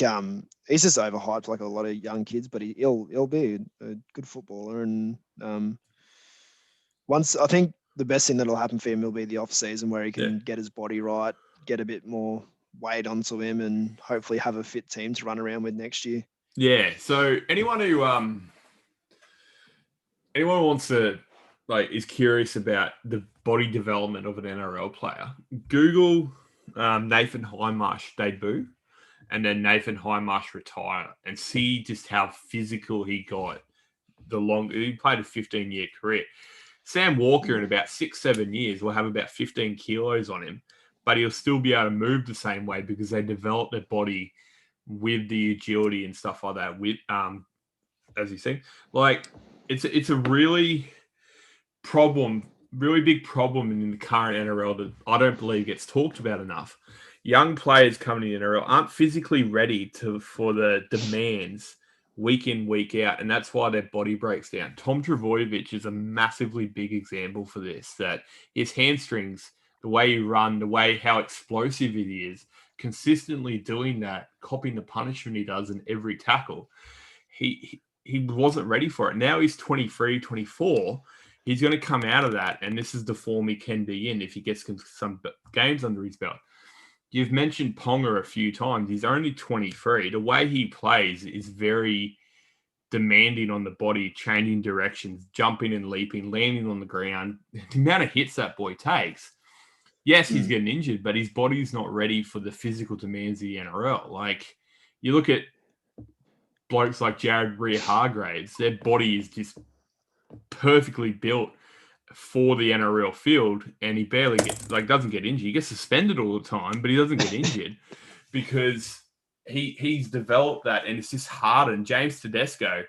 he's just overhyped like a lot of young kids, but he'll be a good footballer. And once I think the best thing that'll happen for him will be the off season where he can get his body right, get a bit more weight onto him, and hopefully have a fit team to run around with next year. Yeah. So anyone who wants to is curious about the body development of an NRL player, Google Nathan Hindmarsh debut and then Nathan Hindmarsh retire and see just how physical he got. He played a 15-year career. Sam Walker in about 6-7 years will have about 15 kilos on him, but he'll still be able to move the same way because they developed their body with the agility and stuff like that. With as you see, it's a really big problem in the current NRL that I don't believe gets talked about enough. Young players coming to the NRL aren't physically ready for the demands week in, week out, and that's why their body breaks down. Tom Trbojevic is a massively big example for this, that his hamstrings, the way he run, how explosive he is, consistently doing that, copying the punishment he does in every tackle, he wasn't ready for it. Now he's 23, 24. He's going to come out of that, and this is the form he can be in if he gets some games under his belt. You've mentioned Ponga a few times. He's only 23. The way he plays is very demanding on the body, changing directions, jumping and leaping, landing on the ground. The amount of hits that boy takes. Yes, he's getting injured, but his body's not ready for the physical demands of the NRL. Like, you look at blokes like Jared Hargraves, their body is just perfectly built for the NRL field, and he barely doesn't get injured. He gets suspended all the time, but he doesn't get injured because he's developed that, and it's just hardened. James Tedesco,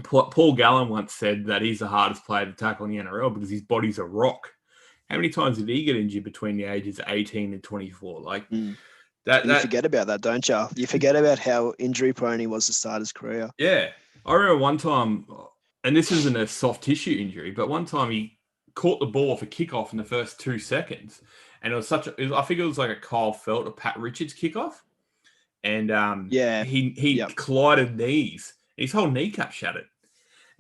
Paul Gallen once said that he's the hardest player to tackle in the NRL because his body's a rock. How many times did he get injured between the ages of 18 and 24? You forget about that, don't you? You forget about how injury prone he was to start his career. Yeah. I remember one time, and this isn't a soft tissue injury, but one time he caught the ball off a kickoff in the first 2 seconds. And it was I think it was like a Kyle Felt or Pat Richards kickoff. And he collided knees. His whole kneecap shattered.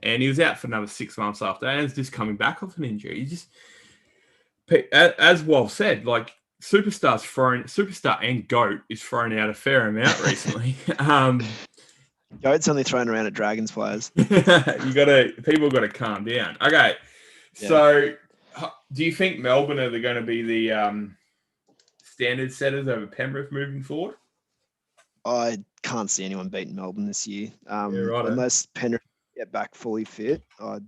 And he was out for another 6 months after. And he's just coming back off an injury. He just, as Wolf said, Superstar and GOAT is thrown out a fair amount recently. GOAT's only thrown around at Dragons players. People got to calm down. Okay. Yeah. So do you think Melbourne are going to be the standard setters over Penrith moving forward? I can't see anyone beating Melbourne this year. Unless Penrith get back fully fit, I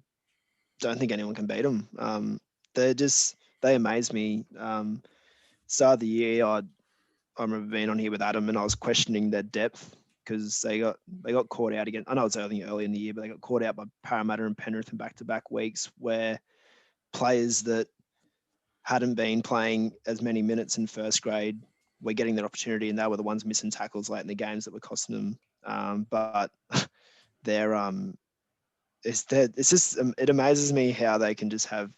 don't think anyone can beat them. They amaze me. Start of the year, I remember being on here with Adam and I was questioning their depth because they got caught out again. I know it's early in the year, but they got caught out by Parramatta and Penrith in back-to-back weeks where players that hadn't been playing as many minutes in first grade were getting their opportunity, and they were the ones missing tackles late in the games that were costing them. But it amazes me how they can just have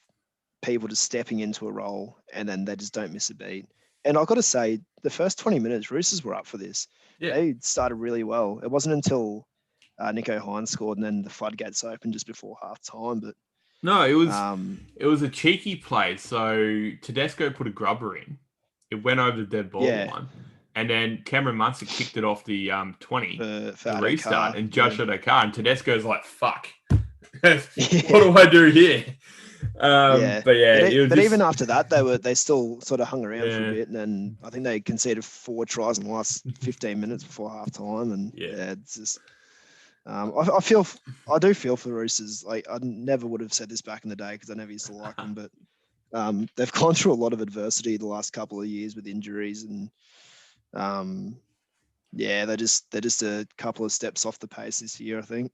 people just stepping into a role and then they just don't miss a beat. And I've got to say, the first 20 minutes, Roosters were up for this. Yeah. They started really well. It wasn't until Nico Hines scored and then the floodgates opened just before half time. But no, it was a cheeky play. So Tedesco put a grubber in. It went over the dead ball line. And then Cameron Munster kicked it off the 20 for restart. And Josh Adokar. And Tedesco's like, fuck. What do I do here? But even after that, they still sort of hung around for a bit, and then I think they conceded 4 tries in the last 15 minutes before half time, and it's just I do feel for the Roosters. Like I never would have said this back in the day because I never used to like them, but they've gone through a lot of adversity the last couple of years with injuries, and they're just a couple of steps off the pace this year, I think.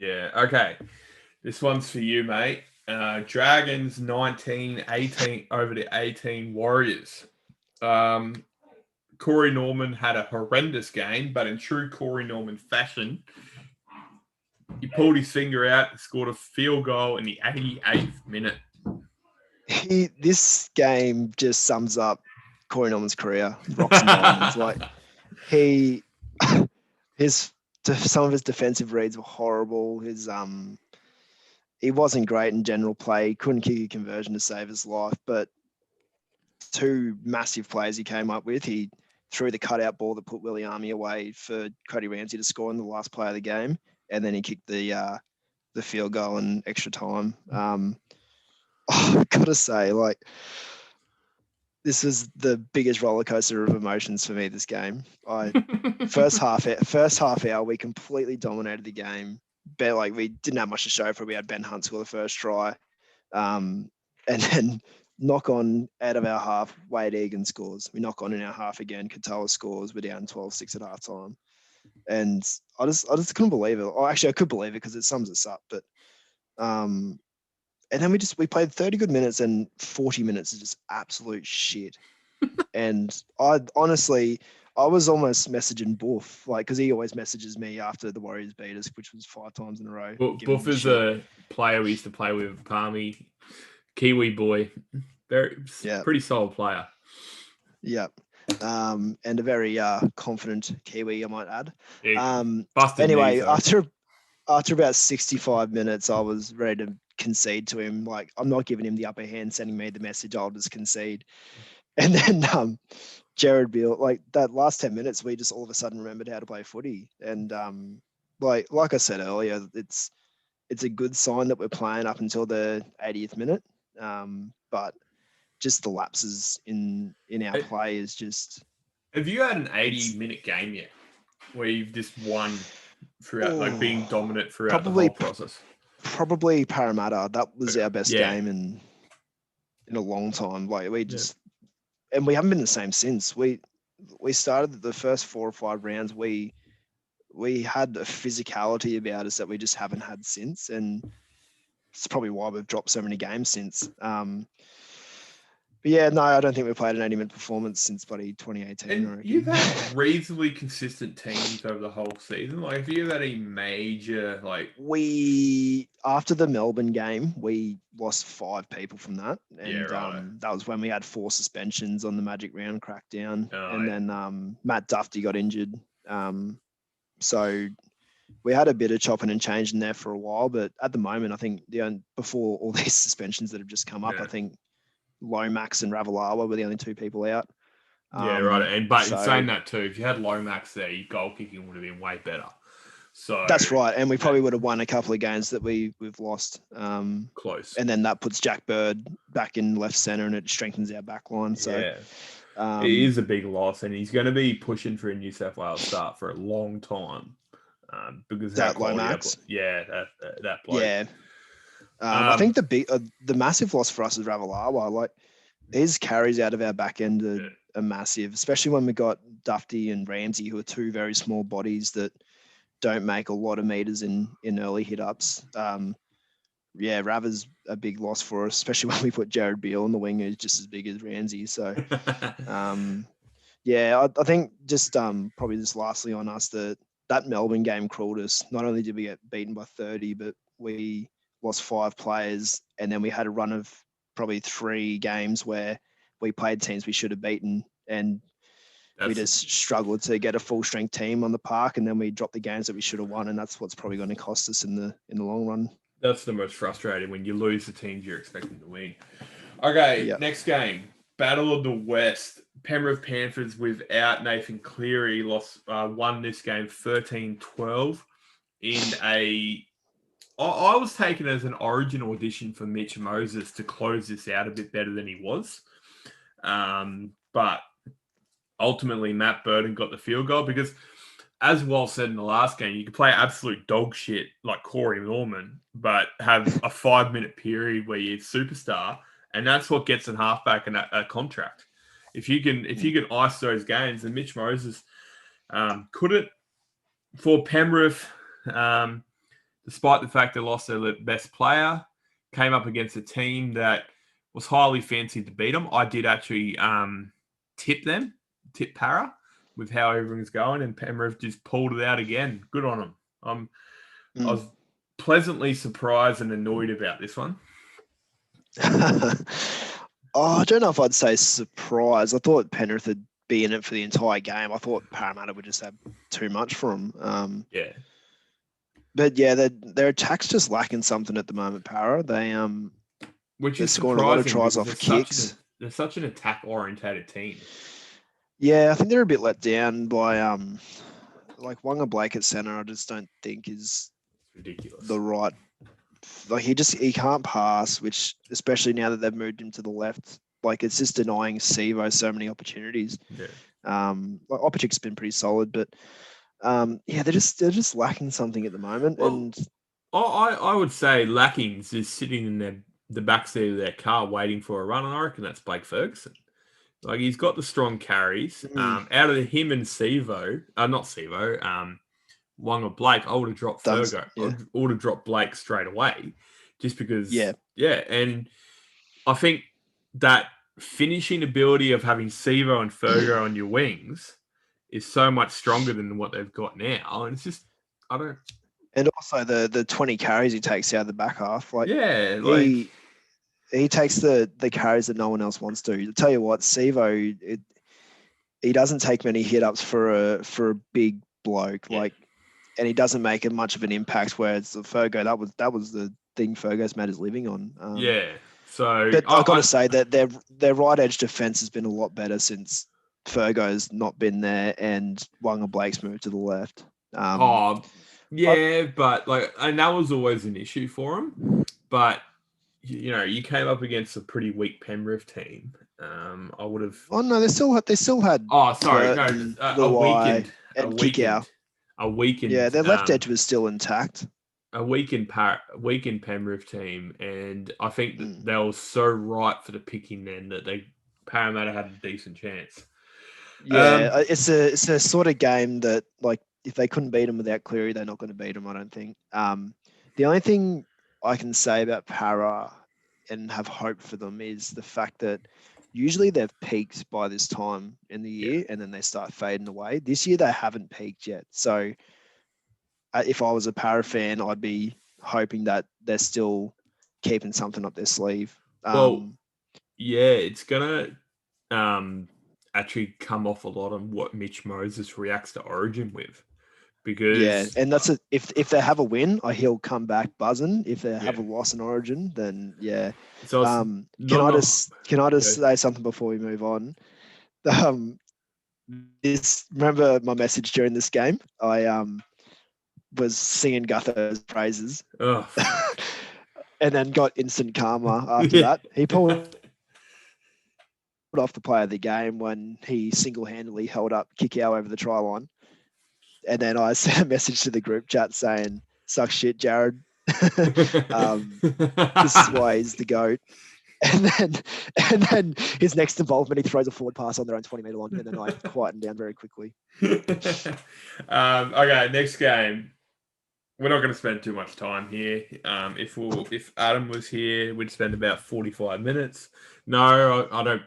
Yeah. Okay. This one's for you, mate. Dragons 19-18 over the 18 Warriors. Corey Norman had a horrendous game, but in true Corey Norman fashion, he pulled his finger out and scored a field goal in the 88th minute. This game just sums up Corey Norman's career, rocks and diamonds. Like some of his defensive reads were horrible. He wasn't great in general play. He couldn't kick a conversion to save his life, but two massive plays he came up with. He threw the cutout ball that put Williami away for Cody Ramsey to score in the last play of the game, and then he kicked the field goal in extra time. I've got to say, like, this was the biggest roller coaster of emotions for me. This game, first half hour, we completely dominated the game. But like, we didn't have much to show for it. We had Ben Hunt score the first try, and then knock on out of our half, Wade Egan scores. We knock on in our half again. Katoa scores. We're down 12-6 at halftime, and I just couldn't believe it. Oh, actually, I could believe it because it sums us up. But and then we played 30 good minutes and 40 minutes is just absolute shit. And I was almost messaging Buff, like, because he always messages me after the Warriors beat us, which was 5 times in a row. Buff is a player we used to play with, Palmy, Kiwi boy. Pretty solid player. Yeah. And a very confident Kiwi, I might add. Anyway, after about 65 minutes, I was ready to concede to him. Like, I'm not giving him the upper hand, sending me the message, I'll just concede. And then Jared Beale, like that last 10 minutes, we just all of a sudden remembered how to play footy. And like I said earlier, it's a good sign that we're playing up until the 80th minute. But just the lapses in our play is just. Have you had an 80-minute game yet where you've just won throughout, like being dominant throughout the whole process? Probably Parramatta. That was our best game in a long time. Like and we haven't been the same since. We started the first 4 or 5 rounds. We had a physicality about us that we just haven't had since, and it's probably why we've dropped so many games since. But yeah, no, I don't think we've played an 80-minute performance since bloody 2018. And you've had reasonably consistent teams over the whole season. Like, have you had any major, like... After the Melbourne game, we lost 5 people from that. And that was when we had 4 suspensions on the Magic Round crackdown. Then Matt Duffy got injured. So we had a bit of chopping and changing there for a while. But at the moment, I think before all these suspensions that have just come up, I think Lomax and Ravalawa were the only 2 people out. But in saying that too, if you had Lomax there, your goal kicking would have been way better. So that's right, and we probably would have won a couple of games that we've lost. Close, and then that puts Jack Bird back in left center, and it strengthens our back line. So it is a big loss, and he's going to be pushing for a New South Wales start for a long time because that Lomax, that bloke. I think the massive loss for us is Ravalawa. Like, his carries out of our back end are massive, especially when we got Duffy and Ramsey, who are 2 very small bodies that don't make a lot of meters in early hit-ups. Rav is a big loss for us, especially when we put Jared Beale on the wing, who's just as big as Ramsey. So, I think just probably just lastly on us, that Melbourne game crawled us. Not only did we get beaten by 30, but we lost 5 players, and then we had a run of probably 3 games where we played teams we should have beaten, and we just struggled to get a full strength team on the park, and then we dropped the games that we should have won, and that's what's probably going to cost us in the long run. That's the most frustrating, when you lose the teams you're expecting to win. Okay, Next game, Battle of the West. Penrith Panthers without Nathan Cleary won this game 13-12 in I was taken as an Origin audition for Mitch Moses to close this out a bit better than he was. But ultimately, Matt Burton got the field goal because as well said in the last game, you could play absolute dog shit like Corey Norman, but have a 5-minute period where you're superstar, and that's what gets a halfback a contract. If you can ice those games, and Mitch Moses couldn't for Penrith, despite the fact they lost their best player, came up against a team that was highly fancied to beat them. I did actually tip Para, with how everything's going, and Penrith just pulled it out again. Good on them. I was pleasantly surprised and annoyed about this one. I don't know if I'd say surprised. I thought Penrith would be in it for the entire game. I thought Parramatta would just have too much for them. Yeah. But yeah, their attack's just lacking something at the moment, Para. Which they're is scoring a lot of tries off kicks. They're such an attack-orientated team. Yeah, I think they're a bit let down by like Wanga Blake at centre. I just don't think is ridiculous. The right. Like he can't pass, which especially now that they've moved him to the left, like it's just denying Sivo so many opportunities. Yeah. Like Opachic's been pretty solid, but they're just lacking something at the moment. Well, and I would say Lackings is sitting in the backseat of their car waiting for a run, and I reckon that's Blake Ferguson. Like, he's got the strong carries. Out of him and Wanga Blake, I would have dropped Fergo. Yeah. I would have dropped Blake straight away, just because. Yeah. And I think that finishing ability of having Sivo and Fergo on your wings is so much stronger than what they've got now, and it's just And also the 20 carries he takes out of the back half, he takes the carries that no one else wants to. To tell you what, Sivo, he doesn't take many hit ups for a big bloke, and he doesn't make much of an impact. Whereas the Fergo, that was the thing Fergo's made his living on. So, but I've got to say that their right edge defense has been a lot better since Fergo's not been there and Wanga Blake's moved to the left. And that was always an issue for him, but. You came up against a pretty weak Penrith team. I would have. Oh no, they still had. Oh, sorry, a weakened and Kickout. A weakened. Yeah, their left edge was still intact. A weakened Penrith team, and I think that they were so ripe for the picking then that Parramatta had a decent chance. Yeah, it's a sort of game that, like, if they couldn't beat them without Cleary, they're not going to beat them. I don't think. The only thing I can say about Para and have hope for them is the fact that usually they've peaked by this time in the year and then they start fading away. This year they haven't peaked yet. So if I was a Para fan, I'd be hoping that they're still keeping something up their sleeve. It's going to actually come off a lot on what Mitch Moses reacts to Origin with. Because and that's if they have a win, he'll come back buzzing. If they have a loss in Origin, then So can I just say something before we move on? Remember my message during this game? I was singing Gutho's praises, and then got instant karma after that. He pulled off the player of the game when he single-handedly held up Kikau over the try line. And then I sent a message to the group chat saying, "Suck shit, Jared. This is why he's the GOAT." And then his next involvement, he throws a forward pass on their own 20-meter line, and then I quietened down very quickly. Okay, next game. We're not going to spend too much time here. If Adam was here, we'd spend about 45 minutes. No, I don't.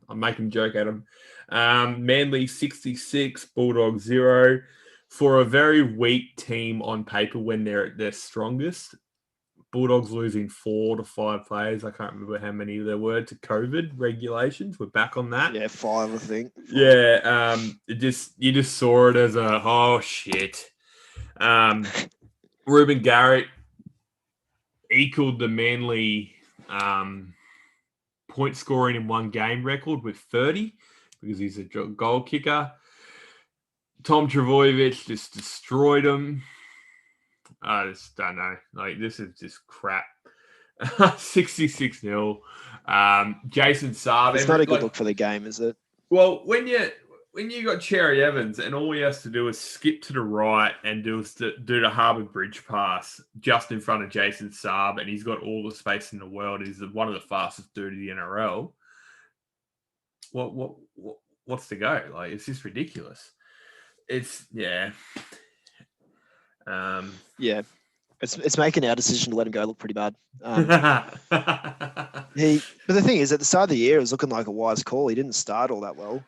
I'm making a joke at him. Manly 66, Bulldogs 0. For a very weak team on paper when they're at their strongest, Bulldogs losing 4 to 5 players. I can't remember how many there were to COVID regulations. We're back on that. Yeah, 5, I think. 5. Yeah, you just saw it as shit. Ruben Garrett equaled the Manly point scoring in one game record with 30 because he's a goal kicker. Tom Trbojevic just destroyed him. I just don't know. Like, this is just crap. 66-0. Jason Saab. It's not a good look for the game, is it? Well, when you got Cherry Evans and all he has to do is skip to the right and do the Harbour Bridge pass just in front of Jason Saab, and he's got all the space in the world. He's one of the fastest dude in the NRL. What's to go? Like, it's just ridiculous. It's yeah. It's making our decision to let him go look pretty bad. But the thing is, at the start of the year, it was looking like a wise call. He didn't start all that well.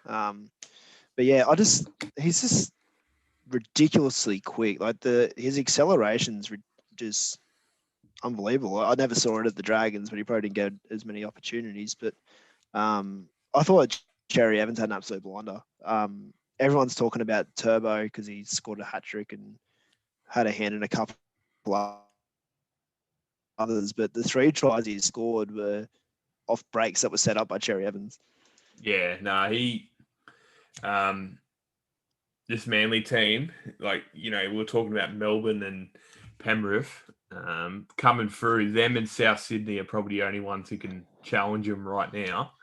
But yeah, he's just ridiculously quick. Like his acceleration's just unbelievable. I never saw it at the Dragons, but he probably didn't get as many opportunities. But I thought Cherry Evans had an absolute blinder. Everyone's talking about Turbo because he scored a hat trick and had a hand in a couple others, but the 3 tries he scored were off breaks that were set up by Cherry Evans. Yeah, no, this Manly team, like, we were talking about Melbourne and Penrith coming through. Them and South Sydney are probably the only ones who can challenge them right now.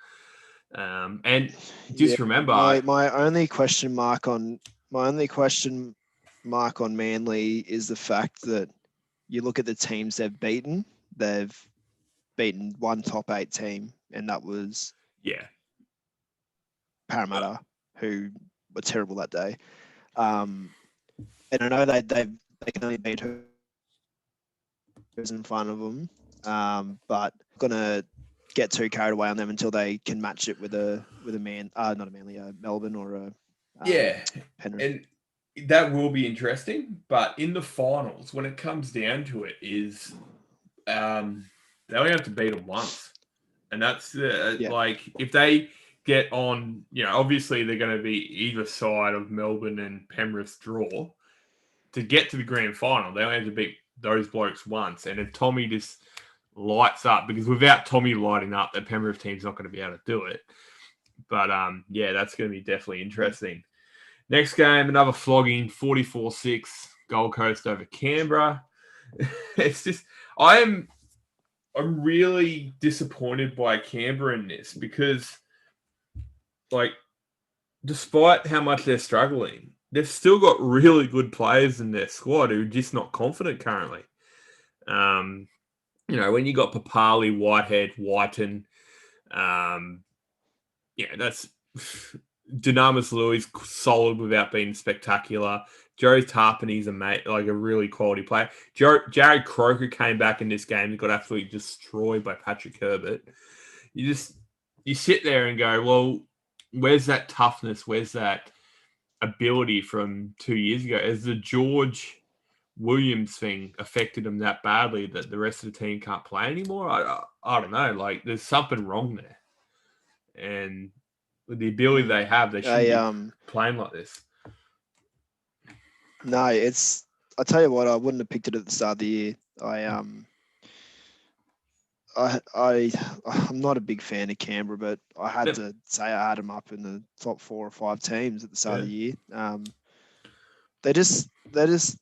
And just remember, my only question mark on Manly is the fact that you look at the teams they've beaten. They've beaten one top 8 team, and that was Parramatta, who were terrible that day. And I know they can only beat who's in front of them, but gonna get too carried away on them until they can match it with a Melbourne or a Penrith. And that will be interesting. But in the finals, when it comes down to it, is they only have to beat them once, and that's like if they get on, obviously they're going to be either side of Melbourne and Penrith's draw to get to the grand final. They only have to beat those blokes once, and if Tommy just lights up, because without Tommy lighting up, the Penrith team's not going to be able to do it. But that's going to be definitely interesting. Next game, another flogging, 44-6, Gold Coast over Canberra. It's just, I'm really disappointed by Canberra in this because, like, despite how much they're struggling, they've still got really good players in their squad who are just not confident currently. When you got Papali, Whitehead, Whiten, that's Dynamis Louis solid without being spectacular. Joe Tarpany's a really quality player. Jared Croker came back in this game and got absolutely destroyed by Patrick Herbert. You sit there and go, well, where's that toughness? Where's that ability from 2 years ago? Has the George Williams thing affected them that badly that the rest of the team can't play anymore? I don't know. Like, there's something wrong there. And with the ability they have, they shouldn't be playing like this. No, I tell you what, I wouldn't have picked it at the start of the year. I'm not a big fan of Canberra, but I had to say I had them up in the top 4 or 5 teams at the start of the year. They just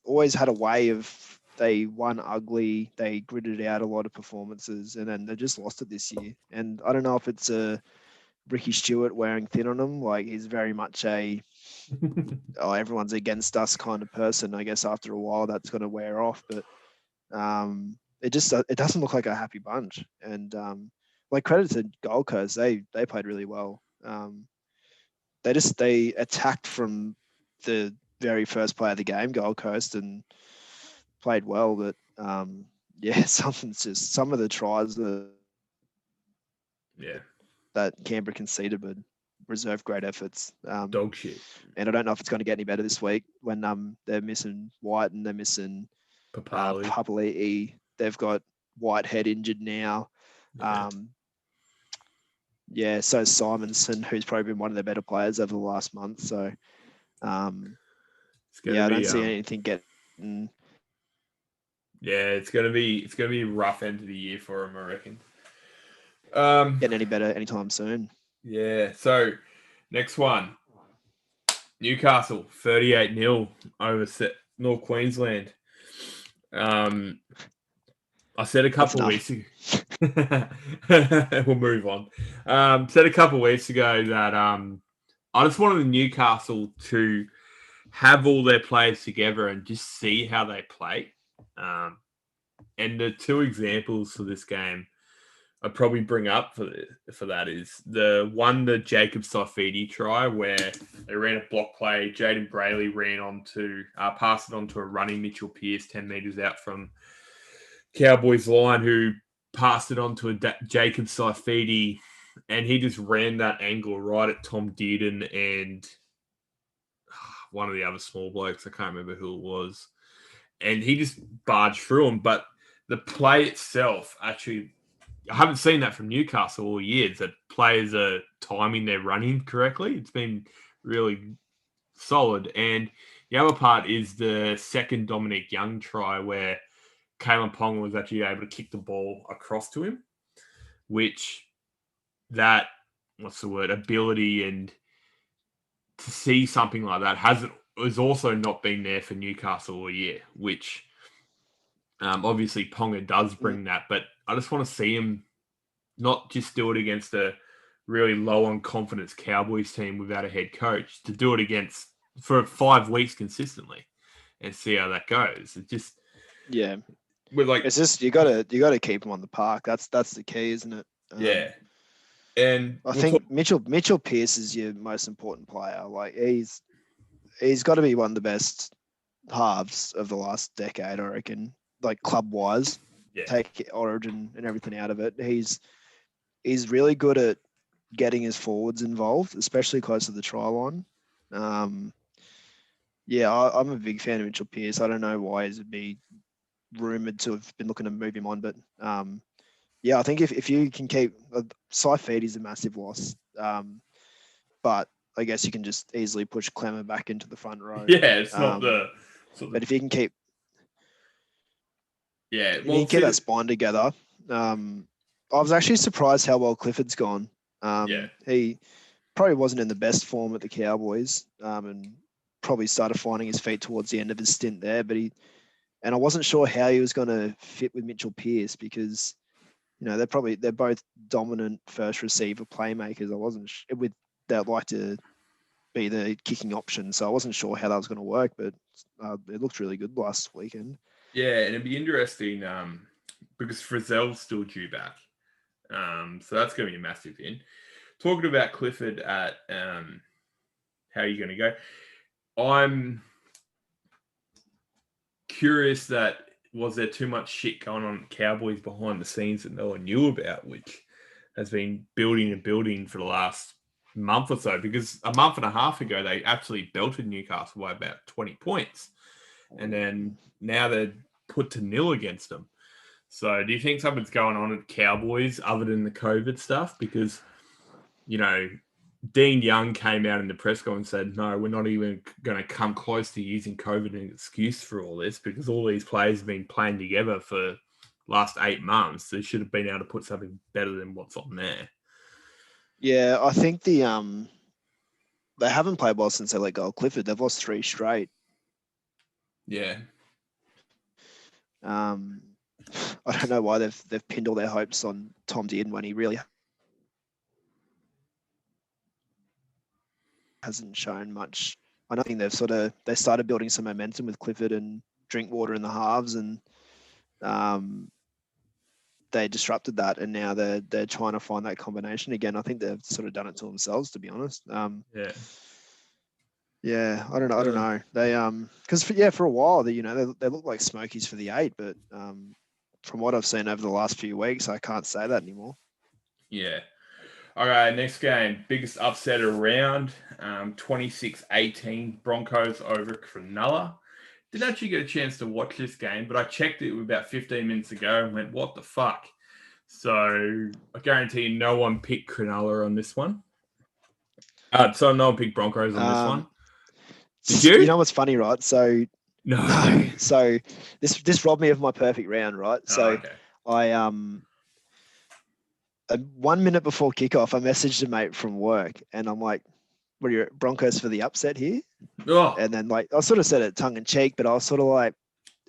always had a way of, they won ugly, they gritted out a lot of performances, and then they just lost it this year. And I don't know if it's a Ricky Stewart wearing thin on him. Like, he's very much a everyone's against us kind of person. I guess after a while that's going to wear off, but it doesn't look like a happy bunch. And credit to Gold Coast, they played really well. They attacked from the very first play of the game, Gold Coast, and played well. But some of the tries that Canberra conceded would reserve great efforts. Dog shit. And I don't know if it's going to get any better this week when they're missing White and they're missing Papali'i. They've got Whitehead injured now. So Simonson, who's probably been one of their better players over the last month. So, I don't see anything getting. Yeah, it's gonna be a rough end of the year for them, I reckon. Getting any better anytime soon. Yeah. So next one, Newcastle 38-0 over North Queensland. I said a couple of weeks ago. We'll move on. Said a couple of weeks ago that I just wanted Newcastle to have all their players together and just see how they play. And the two examples for this game I'd probably bring up for that is the Jacob Saifidi try where they ran a block play. Jaden Brayley passed it on to a running Mitchell Pearce 10 metres out from Cowboys line, who passed it on to a Jacob Saifidi, and he just ran that angle right at Tom Dearden and one of the other small blokes. I can't remember who it was. And he just barged through him. But the play itself, actually, I haven't seen that from Newcastle all years, that players are timing their running correctly. It's been really solid. And the other part is the second Dominic Young try where Kalen Ponga was actually able to kick the ball across to him, which that, ability and to see something like that has also not been there for Newcastle all year, which obviously Ponga does bring that, but I just want to see him not just do it against a really low on confidence Cowboys team without a head coach, to do it for 5 weeks consistently and see how that goes. It just, it's just you gotta keep him on the park. That's the key, isn't it? Yeah. And I think Mitchell Pearce is your most important player. Like he's got to be one of the best halves of the last decade, I reckon. Like club wise, take Origin and everything out of it. He's really good at getting his forwards involved, especially close to the try line. I'm a big fan of Mitchell Pearce. I don't know why he's be rumored to have been looking to move him on, but I think if you can keep Saifidi is a massive loss, but I guess you can just easily push Clemmer back into the front row. Yeah, it's not the. But if you can keep, keep that spine together. I was actually surprised how well Clifford's gone. He probably wasn't in the best form at the Cowboys, and probably started finding his feet towards the end of his stint there. But I wasn't sure how he was going to fit with Mitchell Pearce because, they're both dominant first receiver playmakers. I wasn't they'd like to be the kicking option, so I wasn't sure how that was going to work. But it looked really good last weekend. Yeah, and it'd be interesting because Frizzell's still due back. So that's going to be a massive in. Talking about Clifford at how are you going to go? I'm curious that was there too much shit going on at Cowboys behind the scenes that no one knew about, which has been building and building for the last month or so, because a month and a half ago, they absolutely belted Newcastle by about 20 points. And then now they're put to nil against them. So do you think something's going on at Cowboys other than the COVID stuff? Because, Dean Young came out in the press conference and said, no, we're not even going to come close to using COVID as an excuse for all this, because all these players have been playing together for the last 8 months. They should have been able to put something better than what's on there. Yeah, I think they haven't played well since they let go of Clifford. They've lost 3 straight. Yeah. I don't know why they've pinned all their hopes on Tom Dearden when he really hasn't shown much. I don't think they started building some momentum with Clifford and Drinkwater in the halves, and they disrupted that, and now they're trying to find that combination again. I think they've sort of done it to themselves, to be honest. I don't know. They because for a while they look like smokies for the 8, but from what I've seen over the last few weeks, I can't say that anymore. Yeah. All right, next game, biggest upset around, 26-18 Broncos over Cronulla. Didn't actually get a chance to watch this game, but I checked it about 15 minutes ago and went, what the fuck? So I guarantee you no one picked Cronulla on this one. So no one picked Broncos on this one. Did you? You know what's funny, right? So no. So this robbed me of my perfect round, right? Okay. I 1 minute before kickoff, I messaged a mate from work, and I'm like, "What are your Broncos for the upset here?" Oh. And then I sort of said it tongue in cheek, but I was sort of like,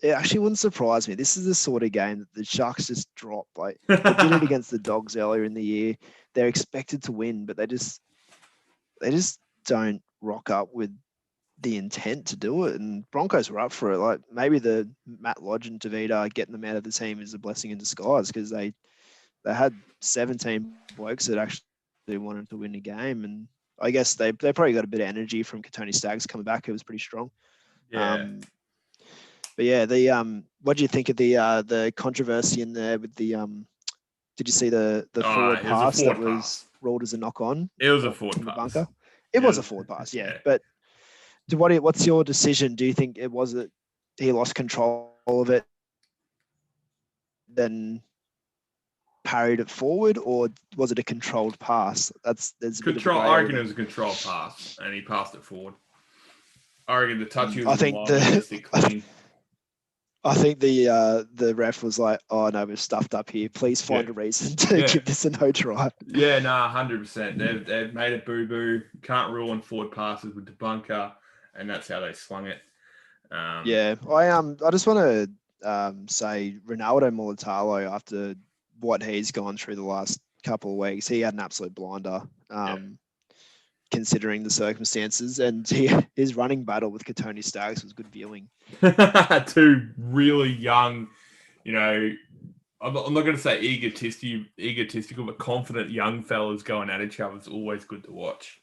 it actually wouldn't surprise me. This is the sort of game that the Sharks just drop. Like they did it against the Dogs earlier in the year. They're expected to win, but they just don't rock up with the intent to do it. And Broncos were up for it. Like maybe the Matt Lodge and Tavita getting them out of the team is a blessing in disguise, because they had 17 blokes that actually wanted to win the game. And I guess they probably got a bit of energy from Katoni Staggs coming back. It was pretty strong. Yeah. But yeah, what do you think of the controversy in there with the did you see the forward pass that was ruled as a knock on? It was a forward from pass. The bunker. It was a forward pass, yeah. But what's your decision? Do you think it was that he lost control of it, then parried it forward, or was it a controlled pass? There's control. I reckon it was a controlled pass, and he passed it forward. I reckon the touch was clean. I think the ref was like, "Oh no, we've stuffed up here. Please find a reason to give this a no try." Yeah, no, 100%. They've made a boo boo. Can't rule on forward passes with the bunker, and that's how they swung it. I just want to say Ronaldo Mulatalo, after what he's gone through the last couple of weeks, he had an absolute blinder. Considering the circumstances, and his running battle with Katoni Staggs was good viewing. Two really young, I'm not going to say egotistical, but confident young fellas going at each other is always good to watch.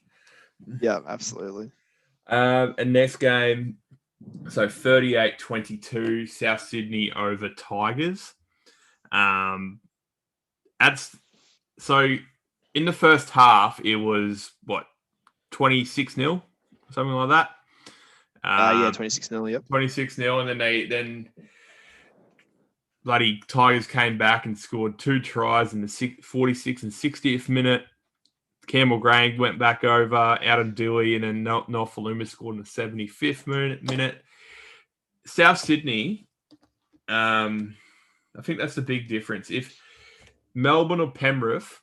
Yeah, absolutely. And next game, so 38-22, South Sydney over Tigers. So in the first half, it was 26-0, something like that. 26-0, yep. 26-0, and then bloody Tigers came back and scored 2 tries in the 46th and 60th minute. Campbell Graham went back over, Adam Dewey, and then Nofaluma scored in the 75th minute. South Sydney, I think that's the big difference. If Melbourne or Penrith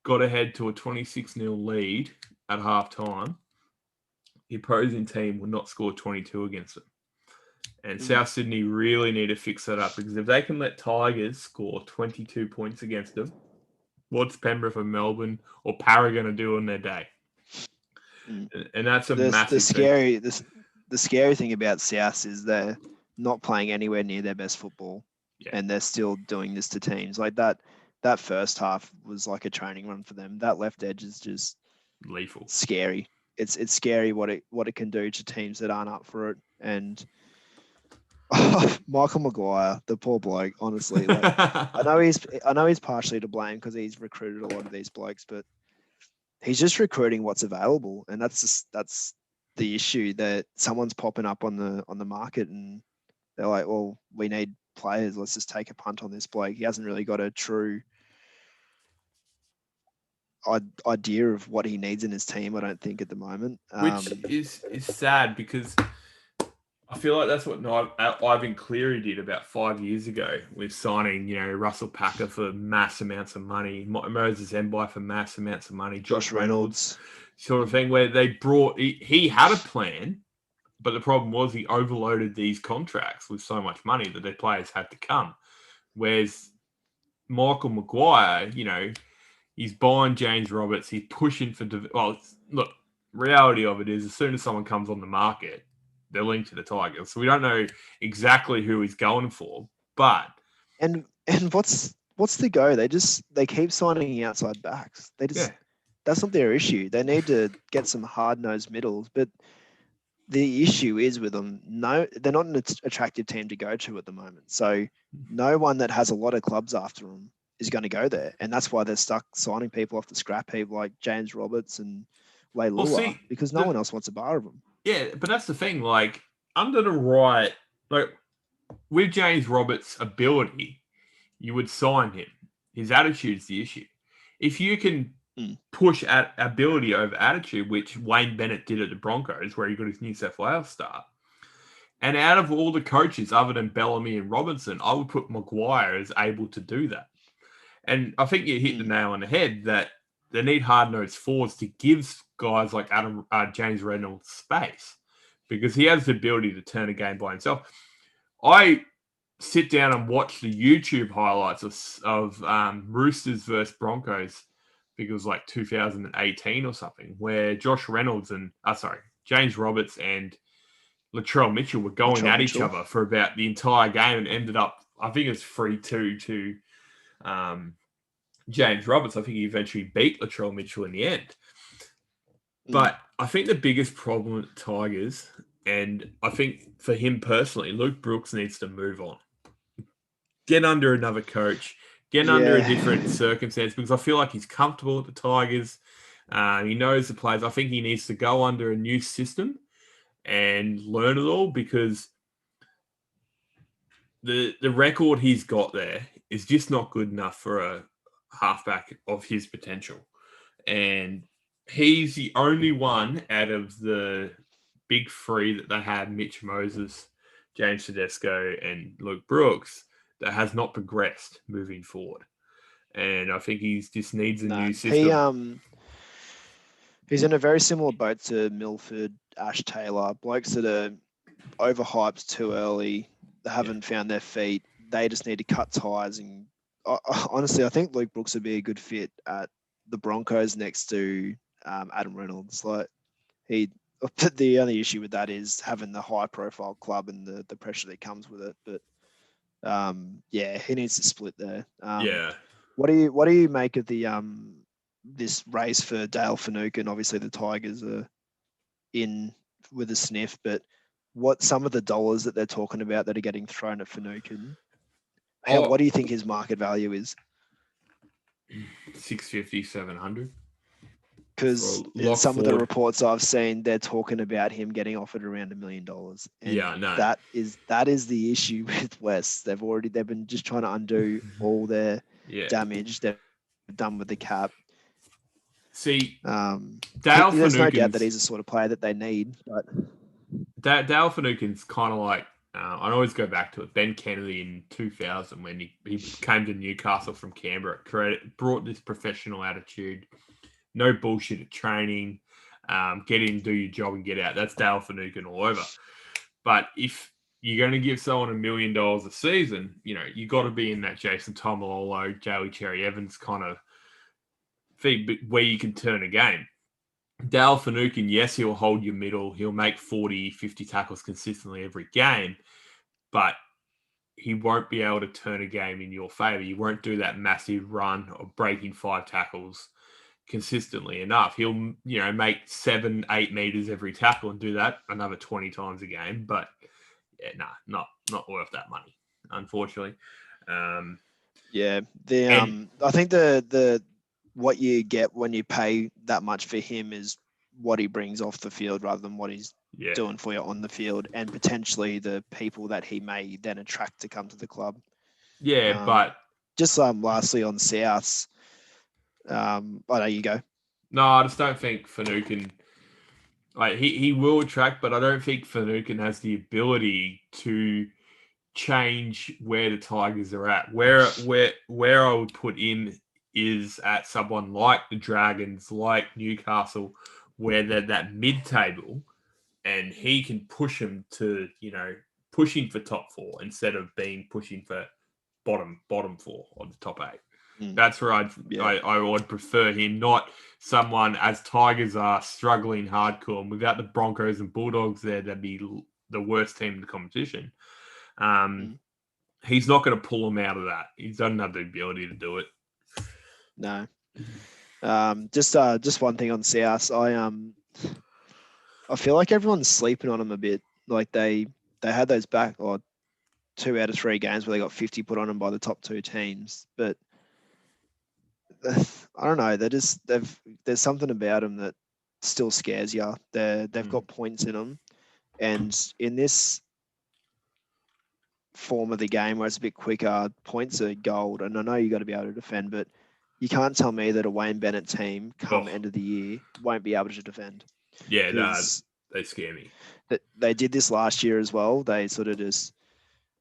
got ahead to a 26-0 lead at halftime, the opposing team would not score 22 against them. And South Sydney really need to fix that up, because if they can let Tigers score 22 points against them, what's Penrith or Melbourne or Para going to do on their day? And that's massive thing. The scary thing about South is they're not playing anywhere near their best football, and they're still doing this to teams. Like that first half was like a training run for them. That left edge is just lethal, scary. It's scary what it can do to teams that aren't up for it. And Michael Maguire, the poor bloke, honestly, I know he's partially to blame because he's recruited a lot of these blokes, but he's just recruiting what's available, and that's the issue, that someone's popping up on the market and they're like, well, we need players, let's just take a punt on this bloke. He hasn't really got a true idea of what he needs in his team, I don't think, at the moment. Which is sad, because I feel like that's what Ivan Cleary did about 5 years ago with signing, Russell Packer for mass amounts of money, Moses Mbai for mass amounts of money, Josh Reynolds, sort of thing, where they brought, he had a plan, but the problem was he overloaded these contracts with so much money that their players had to come. Whereas Michael Maguire, he's buying James Roberts, he's pushing for, look, reality of it is, as soon as someone comes on the market, they're linked to the Tigers. So we don't know exactly who he's going for, but and what's the go? They keep signing outside backs. That's not their issue. They need to get some hard-nosed middles, but the issue is with them. No, they're not an attractive team to go to at the moment. So no one that has a lot of clubs after them is going to go there, and that's why they're stuck signing people off the scrap heap like James Roberts and Leilua, because no one else wants a bar of them. Yeah, but that's the thing. Like, under the right, with James Roberts' ability, you would sign him. His attitude's the issue. If you can push at ability over attitude, which Wayne Bennett did at the Broncos, where he got his New South Wales start, and out of all the coaches other than Bellamy and Robinson, I would put Maguire as able to do that. And I think you hit the nail on the head that they need hard-nosed forwards to give guys like James Reynolds space, because he has the ability to turn a game by himself. I sit down and watch the YouTube highlights of Roosters versus Broncos think it was like 2018 or something, where James Roberts and Latrell Mitchell were going at each other for about the entire game and ended up, I think it was 3-2 to James Roberts. I think he eventually beat Latrell Mitchell in the end. But I think the biggest problem at the Tigers, and I think for him personally, Luke Brooks needs to move on. Get under another coach, get under a different circumstance, because I feel like he's comfortable at the Tigers. He knows the players. I think he needs to go under a new system and learn it all, because the record he's got there is just not good enough for a halfback of his potential. And he's the only one out of the big three that they had, Mitch Moses, James Tedesco, and Luke Brooks, that has not progressed moving forward. And I think he just needs a new system. He's in a very similar boat to Milford, Ash Taylor, blokes that are overhyped too early. They haven't found their feet. They just need to cut ties. And honestly, I think Luke Brooks would be a good fit at the Broncos next to Adam Reynolds. The only issue with that is having the high-profile club and the pressure that comes with it. But he needs to split there. What do you make of the this race for Dale Finucane? Obviously, the Tigers are in with a sniff, but what some of the dollars that they're talking about that are getting thrown at Finucane? What do you think his market value is? 650, 700. Because in some of the reports I've seen, they're talking about him getting offered around $1 million. And that is the issue with West. They've been just trying to undo all their damage they've done with the cap. See, there's no doubt that he's the sort of player that they need. But Dale Finucane's kind of like, I always go back to it, Ben Kennedy in 2000 when he came to Newcastle from Canberra. Brought this professional attitude. No bullshit at training. Get in, do your job, and get out. That's Dale Finucane all over. But if you're going to give someone $1 million a season, you got to be in that Jason Tomalolo, Joey Cherry Evans kind of thing where you can turn a game. Dale Finucane, yes, he'll hold your middle. He'll make 40, 50 tackles consistently every game, but he won't be able to turn a game in your favour. You won't do that massive run of breaking 5 tackles consistently enough. He'll, make 7-8 meters every tackle and do that another 20 times a game. But not worth that money, unfortunately. I think the what you get when you pay that much for him is what he brings off the field rather than what he's doing for you on the field, and potentially the people that he may then attract to come to the club. But just lastly on Souths. There you go. No, I just don't think Finucane, he will attract, but I don't think Finucane has the ability to change where the Tigers are at. Where I would put in is at someone like the Dragons, like Newcastle, where they're that mid-table, and he can push them to, pushing for top 4 instead of being pushing for bottom 4 or the top 8. That's where I would prefer him, not someone, as Tigers are struggling hardcore, and without the Broncos and Bulldogs there, that'd be the worst team in the competition. He's not going to pull them out of that. He doesn't have the ability to do it. No. Just one thing on South. I feel like everyone's sleeping on him a bit. Like they had those 2 out of 3 games where they got 50 put on them by the top 2 teams, but I don't know. There's something about them that still scares you. They've got points in them, and in this form of the game where it's a bit quicker, points are gold. And I know you got to be able to defend, but you can't tell me that a Wayne Bennett team come end of the year won't be able to defend. Yeah, they scare me. They did this last year as well. They sort of just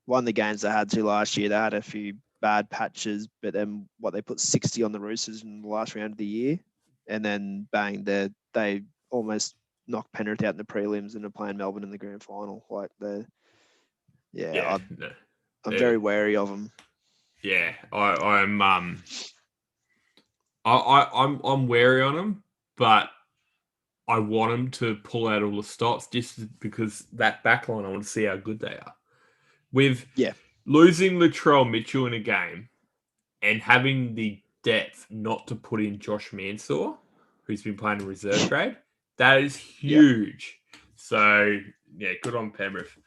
won the games they had to last year. They had a few bad patches, but then they put 60 on the Roosters in the last round of the year, and then bang, they almost knocked Penrith out in the prelims and are playing Melbourne in the grand final. I'm very wary of them. Yeah, I'm I'm wary on him, but I want him to pull out all the stops just because that backline, I want to see how good they are. With losing Latrell Mitchell in a game and having the depth not to put in Josh Mansour, who's been playing in reserve grade, that is huge. So, good on Penrith.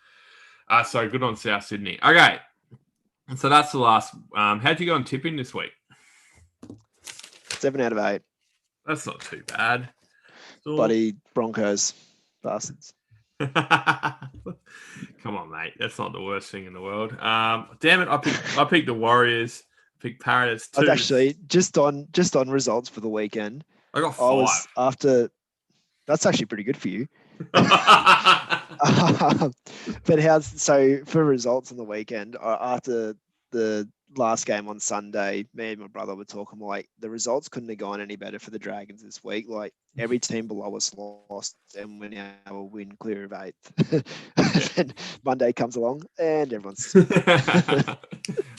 Good on South Sydney. Okay, so that's the last. How'd you go on tipping this week? 7 out of 8. That's not too bad. Bloody Broncos. Bastards. Come on, mate. That's not the worst thing in the world. Damn it, I picked the Warriors. I picked Parrots too. I've actually just on results for the weekend. I got 5. That's actually pretty good for you. But for results on the weekend, after the last game on Sunday, me and my brother were talking like the results couldn't have gone any better for the Dragons this week. Like every team below us lost, and we're now a win clear of 8th. And Monday comes along, and everyone's.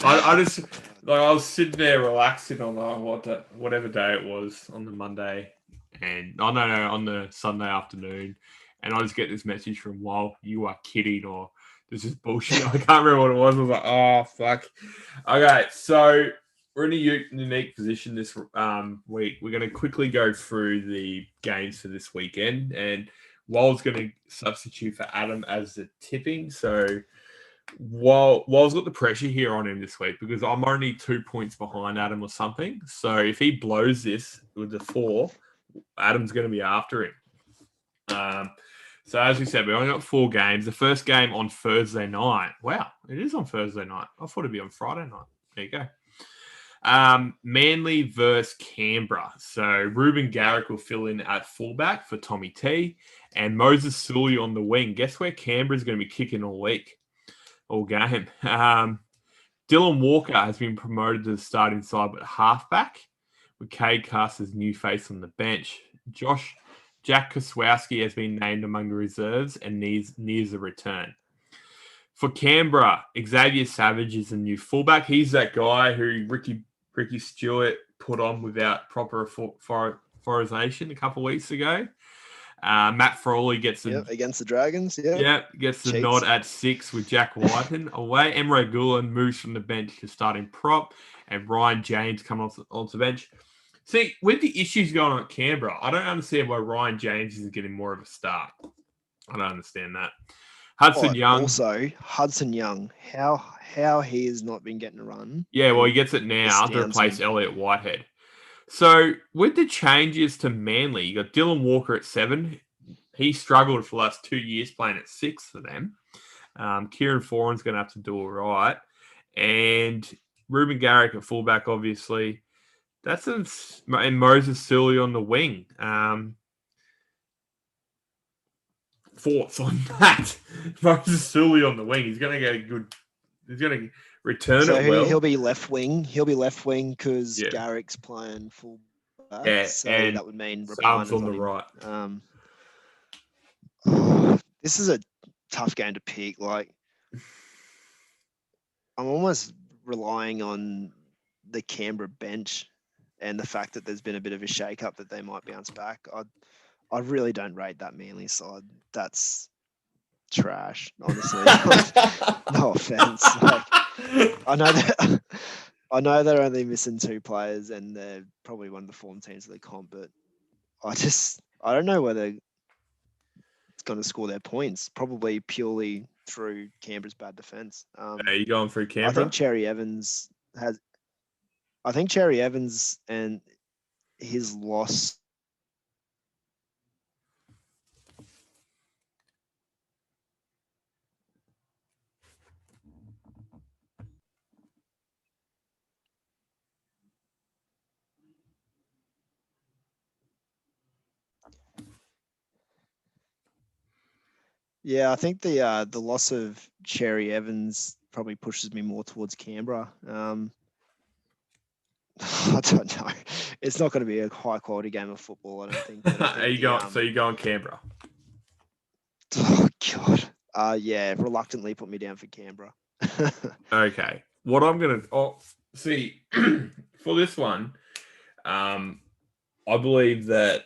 I was sitting there relaxing on whatever day it was on the Monday, and on the Sunday afternoon, and I just get this message from Wild, you are kidding, or this is bullshit. I can't remember what it was. I was like, oh, fuck. Okay, so we're in a unique position this week. We're going to quickly go through the games for this weekend, and Wild's going to substitute for Adam as the tipping. So Wild's got the pressure here on him this week because I'm only 2 points behind Adam or something. So if he blows this with the 4, Adam's going to be after him. So as we said, we only got 4 games. The first game on Thursday night. Wow, it is on Thursday night. I thought it'd be on Friday night. There you go. Manly versus Canberra. So Ruben Garrick will fill in at fullback for Tommy T, and Moses Sully on the wing. Guess where Canberra's going to be kicking all game. Dylan Walker has been promoted to the starting side but halfback, with Cade Caster's new face on the bench. Jack Koswowski has been named among the reserves and nears a return. For Canberra, Xavier Savage is the new fullback. He's that guy who Ricky Stewart put on without proper authorization a couple of weeks ago. Matt Frawley gets against the Dragons. Gets the nod at 6 with Jack Whiten away. Emre Gulen moves from the bench to starting prop, and Ryan James comes onto the bench. See, with the issues going on at Canberra, I don't understand why Ryan James is getting more of a start. I don't understand that. Hudson Young. Also, Hudson Young, how he has not been getting a run. Yeah, well, he gets it now to replace Elliot Whitehead. So, with the changes to Manly, you got Dylan Walker at 7. He struggled for the last 2 years playing at 6 for them. Kieran Foran's going to have to do all right. And Ruben Garrick at fullback, obviously. And Moses Sully on the wing. Thoughts on that? Moses Sully on the wing. He's going to get he's going to return it well. He'll be left wing. He'll be left wing because Garrick's playing full back. Yeah, so and that would mean subs on the right. This is a tough game to pick. Like, I'm almost relying on the Canberra bench and the fact that there's been a bit of a shake-up that they might bounce back. I really don't rate that Manly side. That's trash, honestly. No offense. Like, I know they're only missing 2 players and they're probably one of the form teams of the comp, but I don't know whether it's going to score their points. Probably purely through Canberra's bad defense. Are you going through Canberra? I think Cherry Evans and his loss. Yeah, I think the loss of Cherry Evans probably pushes me more towards Canberra. I don't know. It's not going to be a high quality game of football, I don't think. Are you going? So you're going Canberra? Oh God. Yeah. Reluctantly put me down for Canberra. Okay. What I'm going to see for this one, I believe that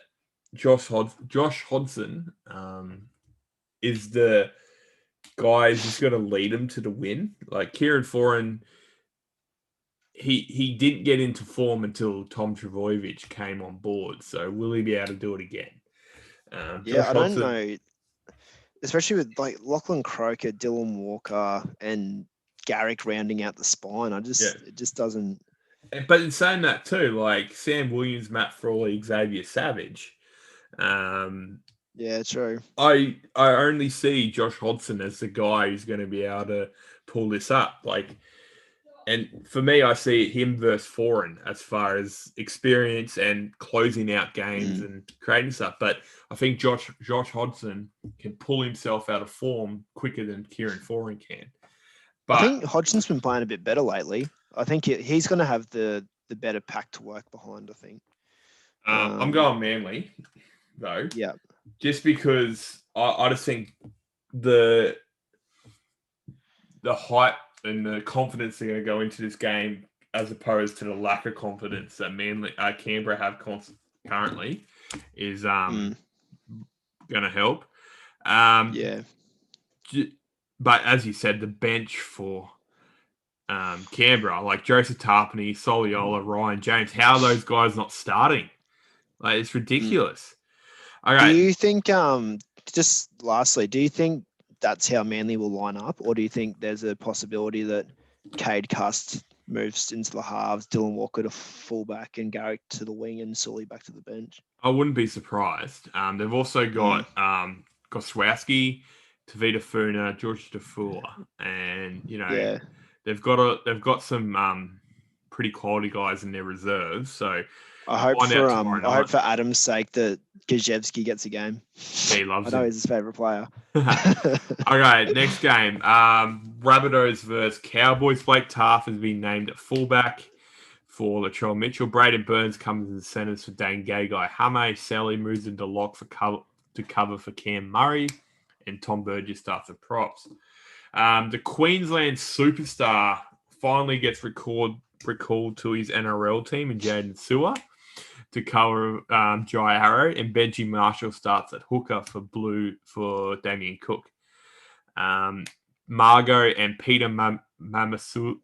Josh Hodgson is the guy who's just going to lead him to the win. Like Kieran Foran, he didn't get into form until Tom Trbojevic came on board. So will he be able to do it again? I don't know. Especially with like Lachlan Croker, Dylan Walker, and Garrick rounding out the spine. It just doesn't. But in saying that too, like Sam Williams, Matt Frawley, Xavier Savage. Yeah, true. I only see Josh Hodgson as the guy who's going to be able to pull this up. Like, and for me, I see him versus Foran as far as experience and closing out games and creating stuff. But I think Josh Hodgson can pull himself out of form quicker than Kieran Foran can. But I think Hodgson's been playing a bit better lately. I think he's going to have the better pack to work behind, I think. I'm going Manly, though. Yeah. Just because I just think the hype and the confidence they're going to go into this game, as opposed to the lack of confidence that Canberra have currently, is going to help. But as you said, the bench for Canberra, like Joseph Tarpany, Soliola, Ryan James, how are those guys not starting? Like, it's ridiculous. Okay. Do you think, just lastly, do you think that's how Manly will line up? Or do you think there's a possibility that Cade Cust moves into the halves, Dylan Walker to fullback, and Garrick to the wing, and Sully back to the bench? I wouldn't be surprised. They've also got Goswowski, Tavita Funa, George Tafua, and they've got some pretty quality guys in their reserves. So I hope for Adam's sake that Gajewski gets a game. Yeah, he loves I know him. he's his favourite player. Okay, next game. Rabbitohs versus Cowboys. Blake Taff has been named at fullback for Latrell Mitchell. Braden Burns comes in the centres for Dane Gagai. Hame Sally moves into lock to cover for Cam Murray. And Tom Burgess starts at props. The Queensland superstar finally gets recalled to his NRL team in Jaden Sewer to cover Jai Arrow, and Benji Marshall starts at hooker for Damien Cook. Margot and Peter Mamasu,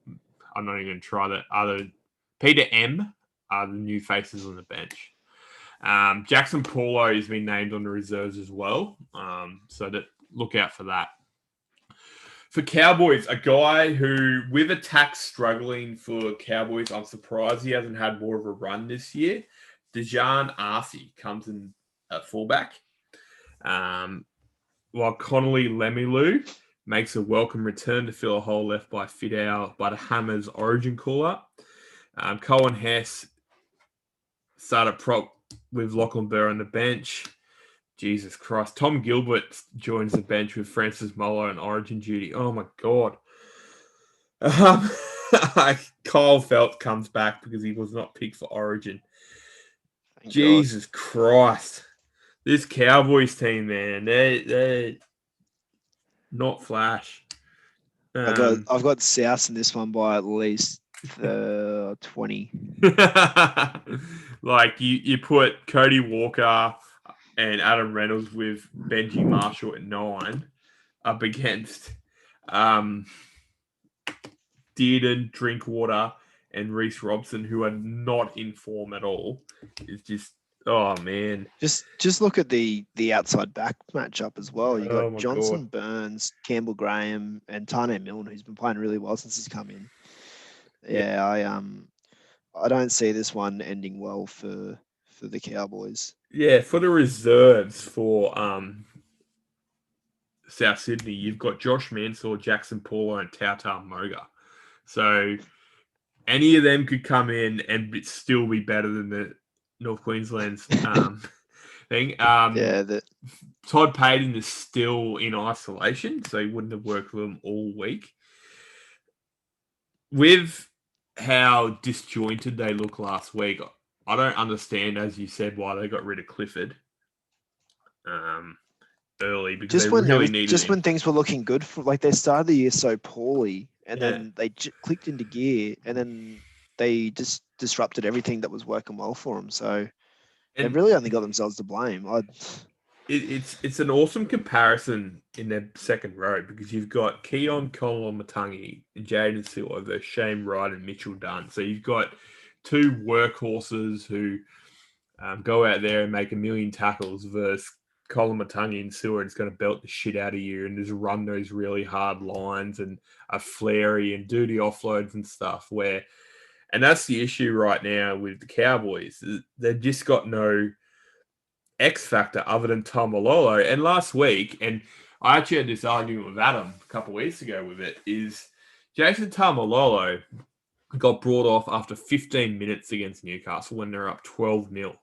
I'm not even going to try that. Peter M are the new faces on the bench. Jackson Paulo has been named on the reserves as well, so look out for that. For Cowboys, a guy who, with attack struggling for Cowboys, I'm surprised he hasn't had more of a run this year. Dejan Arce comes in at fullback, while Connolly Lemilu makes a welcome return to fill a hole left by Fidel by the Hammers Origin call-up. Cohen Hess started prop with Lachlan Burr on the bench. Jesus Christ. Tom Gilbert joins the bench with Francis Molo on Origin duty. Oh, my God. Kyle Felt comes back because he was not picked for Origin. Thank Jesus God. Christ. This Cowboys team, man, they're not flash. I've got South in this one by at least 20. Like, you put Cody Walker and Adam Reynolds with Benji Marshall at 9 up against Dearden, Drinkwater, and Reece Robson, who are not in form at all. It's just, oh, man. Just look at the outside back matchup as well. You got Johnson, God. Burns, Campbell Graham, and Tane Milne, who's been playing really well since he's come in. Yeah, I don't see this one ending well for the Cowboys. Yeah, for the reserves for South Sydney, you've got Josh Mansour, Jackson Paulo, and Tautar Moga. So any of them could come in and still be better than the North Queensland's thing. Todd Payton is still in isolation, so he wouldn't have worked with them all week. With how disjointed they look last week, I don't understand, as you said, why they got rid of Clifford early, because when things were looking good, for like they started the year so poorly, and then they clicked into gear, and then they just disrupted everything that was working well for them. So they've And really only got themselves to blame. it's an awesome comparison in their second row because you've got Keon Kolomatangi and Jaden Silva versus Shane Wright and Mitchell Dunn. So you've got two workhorses who go out there and make a million tackles versus Kolomatangi and Silva is going to belt the shit out of you and just run those really hard lines and a flary and do the offloads and stuff and that's the issue right now with the Cowboys. They've just got no X factor other than Tamalolo. And last week, and I actually had this argument with Adam a couple of weeks ago with it, is Jason Tamalolo got brought off after 15 minutes against Newcastle when they're up 12-0.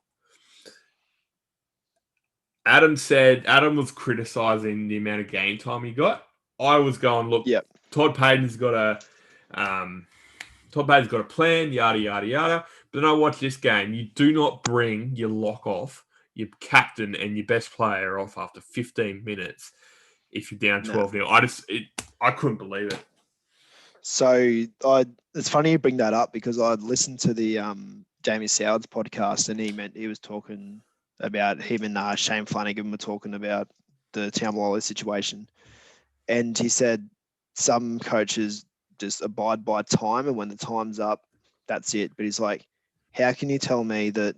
Adam was criticising the amount of game time he got. I was going, look, Todd Payton's got a plan, yada, yada, yada. But then I watched this game. You do not bring your lock off, your captain and your best player off after 15 minutes if you're down 12-0. I couldn't believe it. So it's funny you bring that up because I'd listened to the Jamie Soward's podcast and he was talking about him and Shane Flanagan were talking about the Tamalolo situation. And he said some coaches just abide by time and when the time's up, that's it. But he's like, how can you tell me that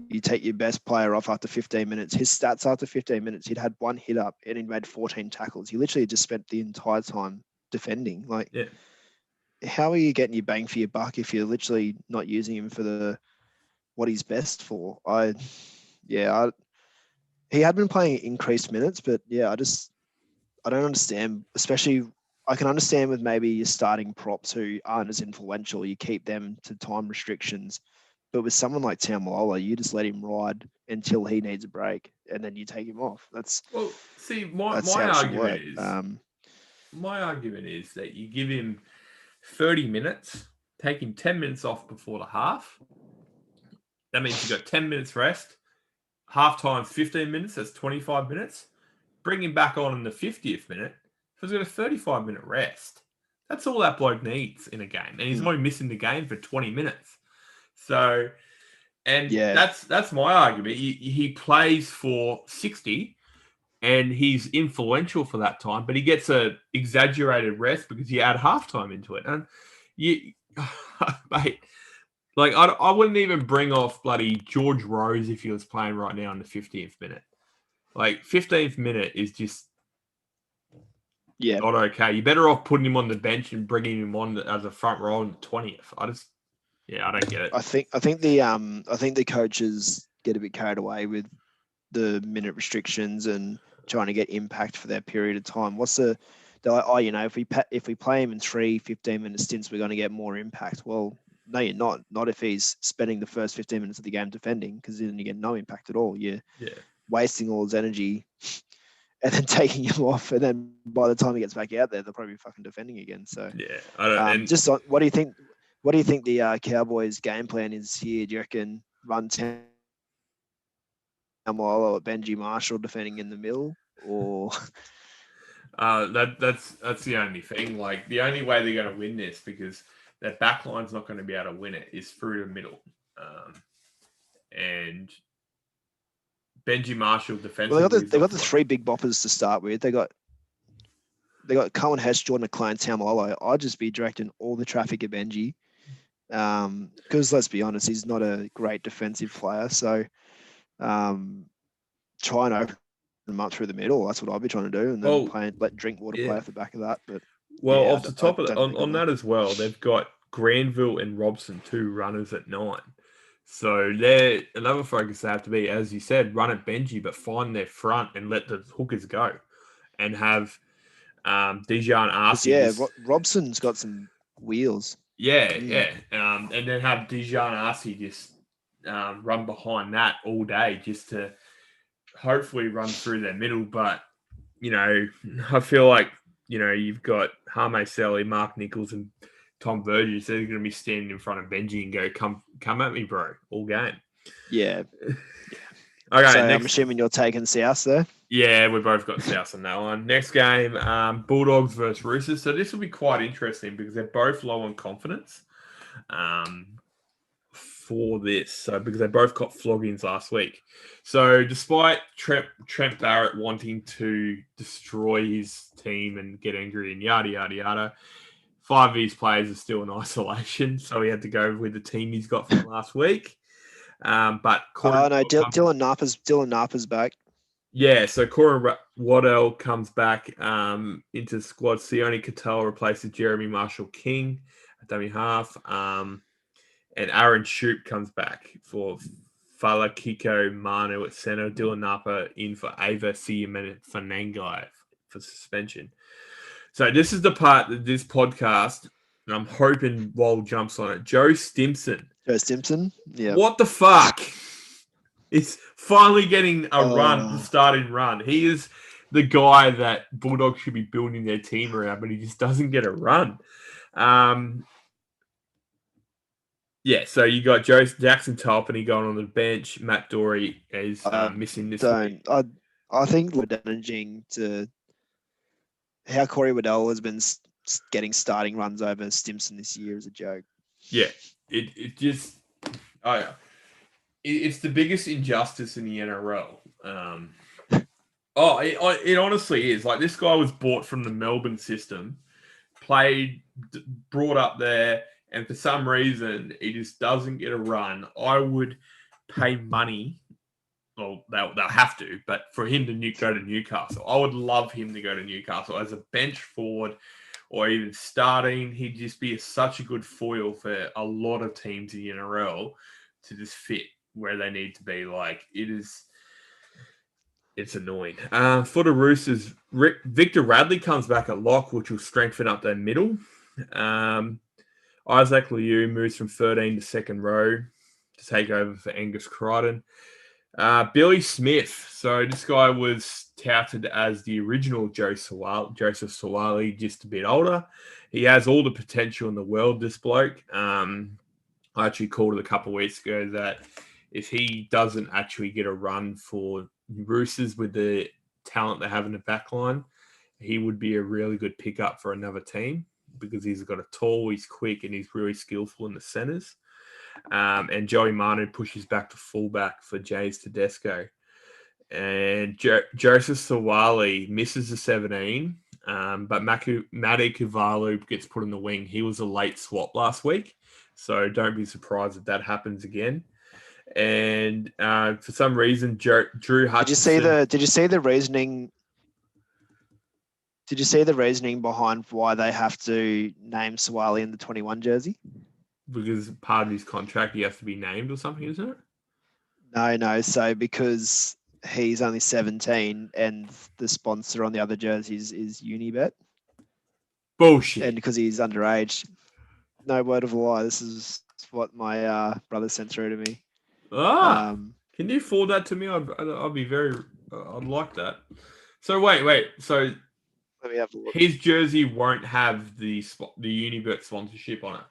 you take your best player off after 15 minutes? His stats after 15 minutes, he'd had one hit up and he made 14 tackles. He literally just spent the entire time defending. How are you getting your bang for your buck if you're literally not using him for what he's best for? He had been playing increased minutes, but I don't understand, especially I can understand with maybe your starting props who aren't as influential, you keep them to time restrictions. But with someone like Tamalolo, you just let him ride until he needs a break, and then you take him off. My argument is that you give him 30 minutes, take him 10 minutes off before the half. That means you've got 10 minutes rest. Half time's 15 minutes. That's 25 minutes. Bring him back on in the 50th minute. So he's got a 35-minute rest. That's all that bloke needs in a game, and he's only missing the game for 20 minutes. So, that's my argument. He plays for 60, and he's influential for that time, but he gets a exaggerated rest because you add halftime into it. And mate, I wouldn't even bring off bloody George Rose if he was playing right now in the 15th minute. 15th minute is just not okay. You're better off putting him on the bench and bringing him on as a front row in the 20th. I don't get it. I think the coaches get a bit carried away with the minute restrictions and trying to get impact for that period of time. They're like, if we play him in 3 15-minute stints, we're going to get more impact. Well, no, you're not. Not if he's spending the first 15 minutes of the game defending, because then you get no impact at all. You're wasting all his energy and then taking him off, and then by the time he gets back out there, they'll probably be fucking defending again. So what do you think? What do you think the Cowboys' game plan is here? Do you reckon run Tamalolo at Benji Marshall defending in the middle, or? That's the only thing. The only way they're going to win this, because their backline's not going to be able to win it, is through the middle. And Benji Marshall defensively. Well, they got the three big boppers to start with. They got Cohen Hess, Jordan McLean, Tamalolo. I'd just be directing all the traffic at Benji. Because let's be honest, he's not a great defensive player. So try and open him up through the middle. That's what I'd be trying to do. And then let Drinkwater play off the back of that. But off the top of that, on that as well, they've got Granville and Robson, two runners at 9. So they're another focus they have to be, as you said, run at Benji, but find their front and let the hookers go, and have Dijon Arce. Robson's got some wheels. And then have Dijon Arce just run behind that all day, just to hopefully run through their middle. But I feel like you've got Hame Sally, Mark Nichols, and Tom Burgess. They're going to be standing in front of Benji and go, come at me, bro, all game. Yeah. Okay. So I'm assuming you're taking South there. Yeah, we both got South on that one. Next game, Bulldogs versus Roosters. So this will be quite interesting because they're both low on confidence. for this. So because they both got floggings last week. So despite Trent Barrett wanting to destroy his team and get angry and yada, yada, yada, 5 of his players are still in isolation. So he had to go with the team he's got from last week. But Dylan Napa's back. Yeah, so Corey Waddell comes back into the squad. Sione Cattell replaces Jeremy Marshall-King at dummy half. And Aaron Shoup comes back for Fala Kiko Manu at centre. Dylan Napa in for Ava Fanangai for suspension. So this is the part that this podcast, and I'm hoping Wall jumps on it. Joe Stimson. Yeah. What the fuck? It's finally getting a starting run. He is the guy that Bulldogs should be building their team around, but he just doesn't get a run. So you got Jackson Tolpany going on the bench. Matt Dory is missing this week. I think we're damaging to how Corey Waddell has been getting starting runs over Stimson this year is a joke. Yeah, it's the biggest injustice in the NRL. It honestly is. Like, this guy was bought from the Melbourne system, brought up there, and for some reason, he just doesn't get a run. I would pay money. Well, they'll have to, but for him to go to Newcastle, I would love him to go to Newcastle as a bench forward or even starting. He'd just be such a good foil for a lot of teams in the NRL to just fit where they need to be. Like, it's annoying. For the Roosters, Victor Radley comes back at lock, which will strengthen up their middle. Isaac Liu moves from 13 to second row to take over for Angus Crichton. Billy Smith. So this guy was touted as the original Joseph Sawali, just a bit older. He has all the potential in the world, this bloke. I actually called it a couple of weeks ago that if he doesn't actually get a run for Roosters with the talent they have in the back line, he would be a really good pickup for another team because he's got a tall, he's quick, and he's really skillful in the centres. And Joey Manu pushes back to fullback for Jays Tedesco. And Joseph Sawali misses the 17, but Matty Kuvalu gets put in the wing. He was a late swap last week, so don't be surprised if that happens again. And for some reason, Drew Hutchinson... Did you see the reasoning? Did you see the reasoning behind why they have to name Sawali in the 21 jersey? Because part of his contract, he has to be named or something, isn't it? No. So because he's only 17 and the sponsor on the other jerseys is Unibet. Bullshit. And because he's underage. No word of a lie. This is what my brother sent through to me. Can you forward that to me? I'd be very... I'd like that. So wait. So let me have a look. His jersey won't have the Unibet sponsorship on it.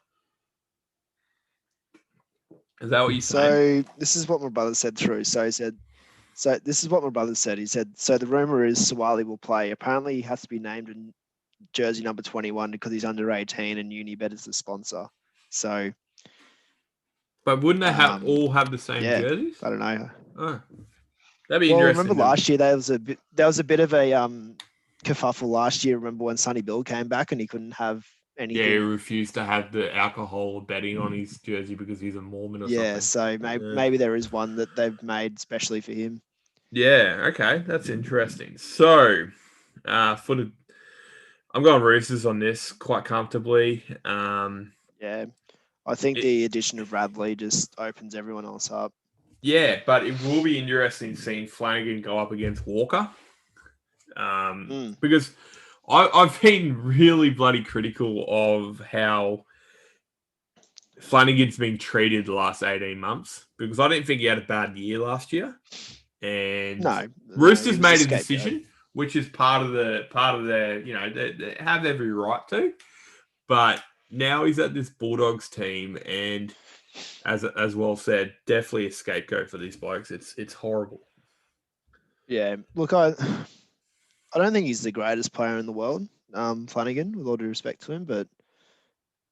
Is that what you saying? So this is what my brother said through. So he said, this is what my brother said. He said, so the rumor is Sawali will play. Apparently he has to be named in jersey number 21 because he's under 18 and Unibet is the sponsor. So. But wouldn't they all have the same jerseys? I don't know. Oh. That'd be interesting. Remember last year there was a bit of a kerfuffle last year. Remember when Sonny Bill came back and he couldn't have anything? Yeah, he refused to have the alcohol betting on his jersey because he's a Mormon or something. Yeah, so maybe there is one that they've made specially for him. Yeah, okay, that's interesting. So, I'm going Roosters on this quite comfortably. Yeah, I think the addition of Radley just opens everyone else up. Yeah, but it will be interesting seeing Flanagan go up against Walker. Because I've been really bloody critical of how Flanagan's been treated the last 18 months because I didn't think he had a bad year last year. And Roosters made a decision, which is part of their, they have every right to. But now he's at this Bulldogs team and as well said, definitely a scapegoat for these blokes. It's horrible. Yeah, look, I don't think he's the greatest player in the world, Flanagan, with all due respect to him, but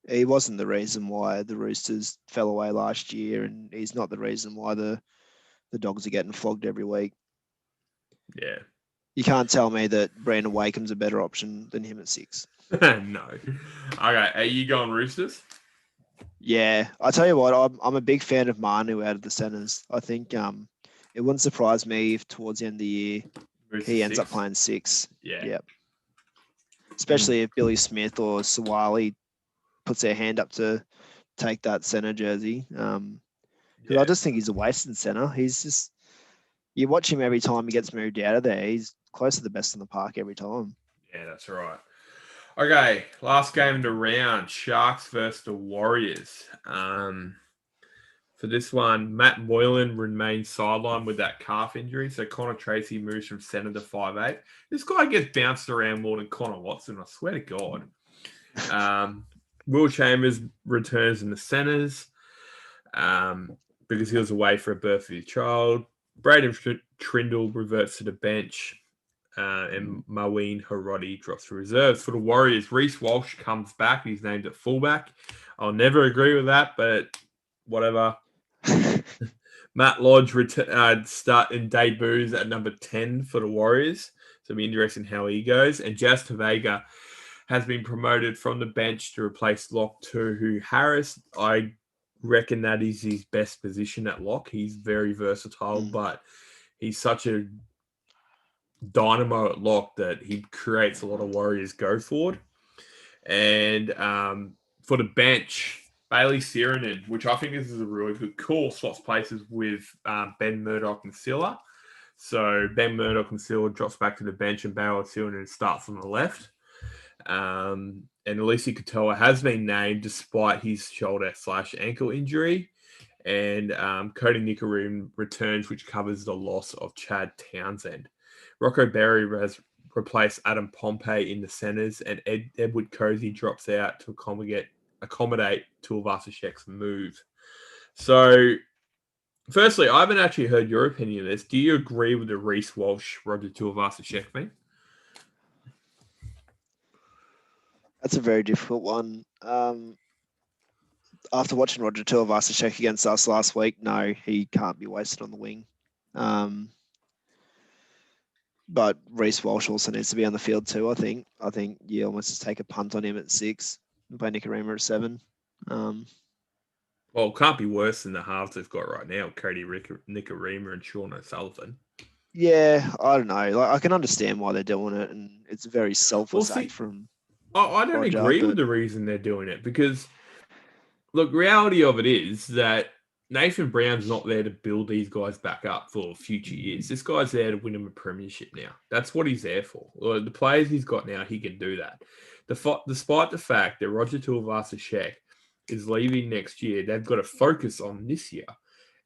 He wasn't the reason why the Roosters fell away last year, and he's not the reason why the Dogs are getting flogged every week. Yeah. You can't tell me that Brandon Wakeham's a better option than him at 6. No. Okay, are you going Roosters? Yeah, I tell you what, I'm a big fan of Manu out of the centres. I think it wouldn't surprise me if towards the end of the year he ends up playing 6. Yeah. Especially if Billy Smith or Sawali puts their hand up to take that centre jersey. Because I just think he's a wasted centre. He's just, you watch him every time he gets moved out of there. He's close to the best in the park every time. Yeah, that's right. Okay, last game of the round, Sharks versus the Warriors. For this one, Matt Moylan remains sidelined with that calf injury, so Connor Tracy moves from centre to 5'8". This guy gets bounced around more than Connor Watson, I swear to God. Will Chambers returns in the centres because he was away for a birth of his child. Braden Trindle reverts to the bench. And Maween Harodi drops to reserves. For the Warriors, Reece Walsh comes back. He's named at fullback. I'll never agree with that, but whatever. Matt Lodge start in debuts at number 10 for the Warriors. So it'll be interesting how he goes. And Jas Tavega has been promoted from the bench to replace Lock Tohu Harris. I reckon that is his best position at lock. He's very versatile, but he's such a dynamo at lock that he creates a lot of Warriors go forward. And for the bench, Bailey Siranen, which I think this is a really good call, swaps places with Ben Murdoch and Silla. So Ben Murdoch and Silla drops back to the bench and Bailey Siranen starts on the left. And Alisi Katoa has been named despite his shoulder/ankle injury. And Cody Nicaroon returns, which covers the loss of Chad Townsend. Rocco Berry has replaced Adam Pompey in the centres, and Edward Cozy drops out to accommodate Tuivasa-Sheck's move. So, firstly, I haven't actually heard your opinion of this. Do you agree with the Reece Walsh, Roger Tuivasa-Sheck thing? That's a very difficult one. After watching Roger Tuivasa-Sheck against us last week, no, he can't be wasted on the wing. But Reece Walsh also needs to be on the field too, I think. I think you almost just take a punt on him at 6 and play Nicarima at 7. Well, it can't be worse than the halves they've got right now, Cody Nicarima and Sean O'Sullivan. Yeah, I don't know. Like, I can understand why they're doing it, and it's a very selfless act from I don't Roger, agree with the reason they're doing it because, look, reality of it is that Nathan Brown's not there to build these guys back up for future years. This guy's there to win him a premiership now. That's what he's there for. The players he's got now, he can do that. Despite the fact that Roger Tuivasa-Sheck is leaving next year, they've got to focus on this year.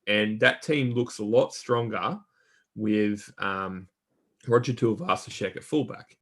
And that team looks a lot stronger with Roger Tuivasa-Sheck at fullback.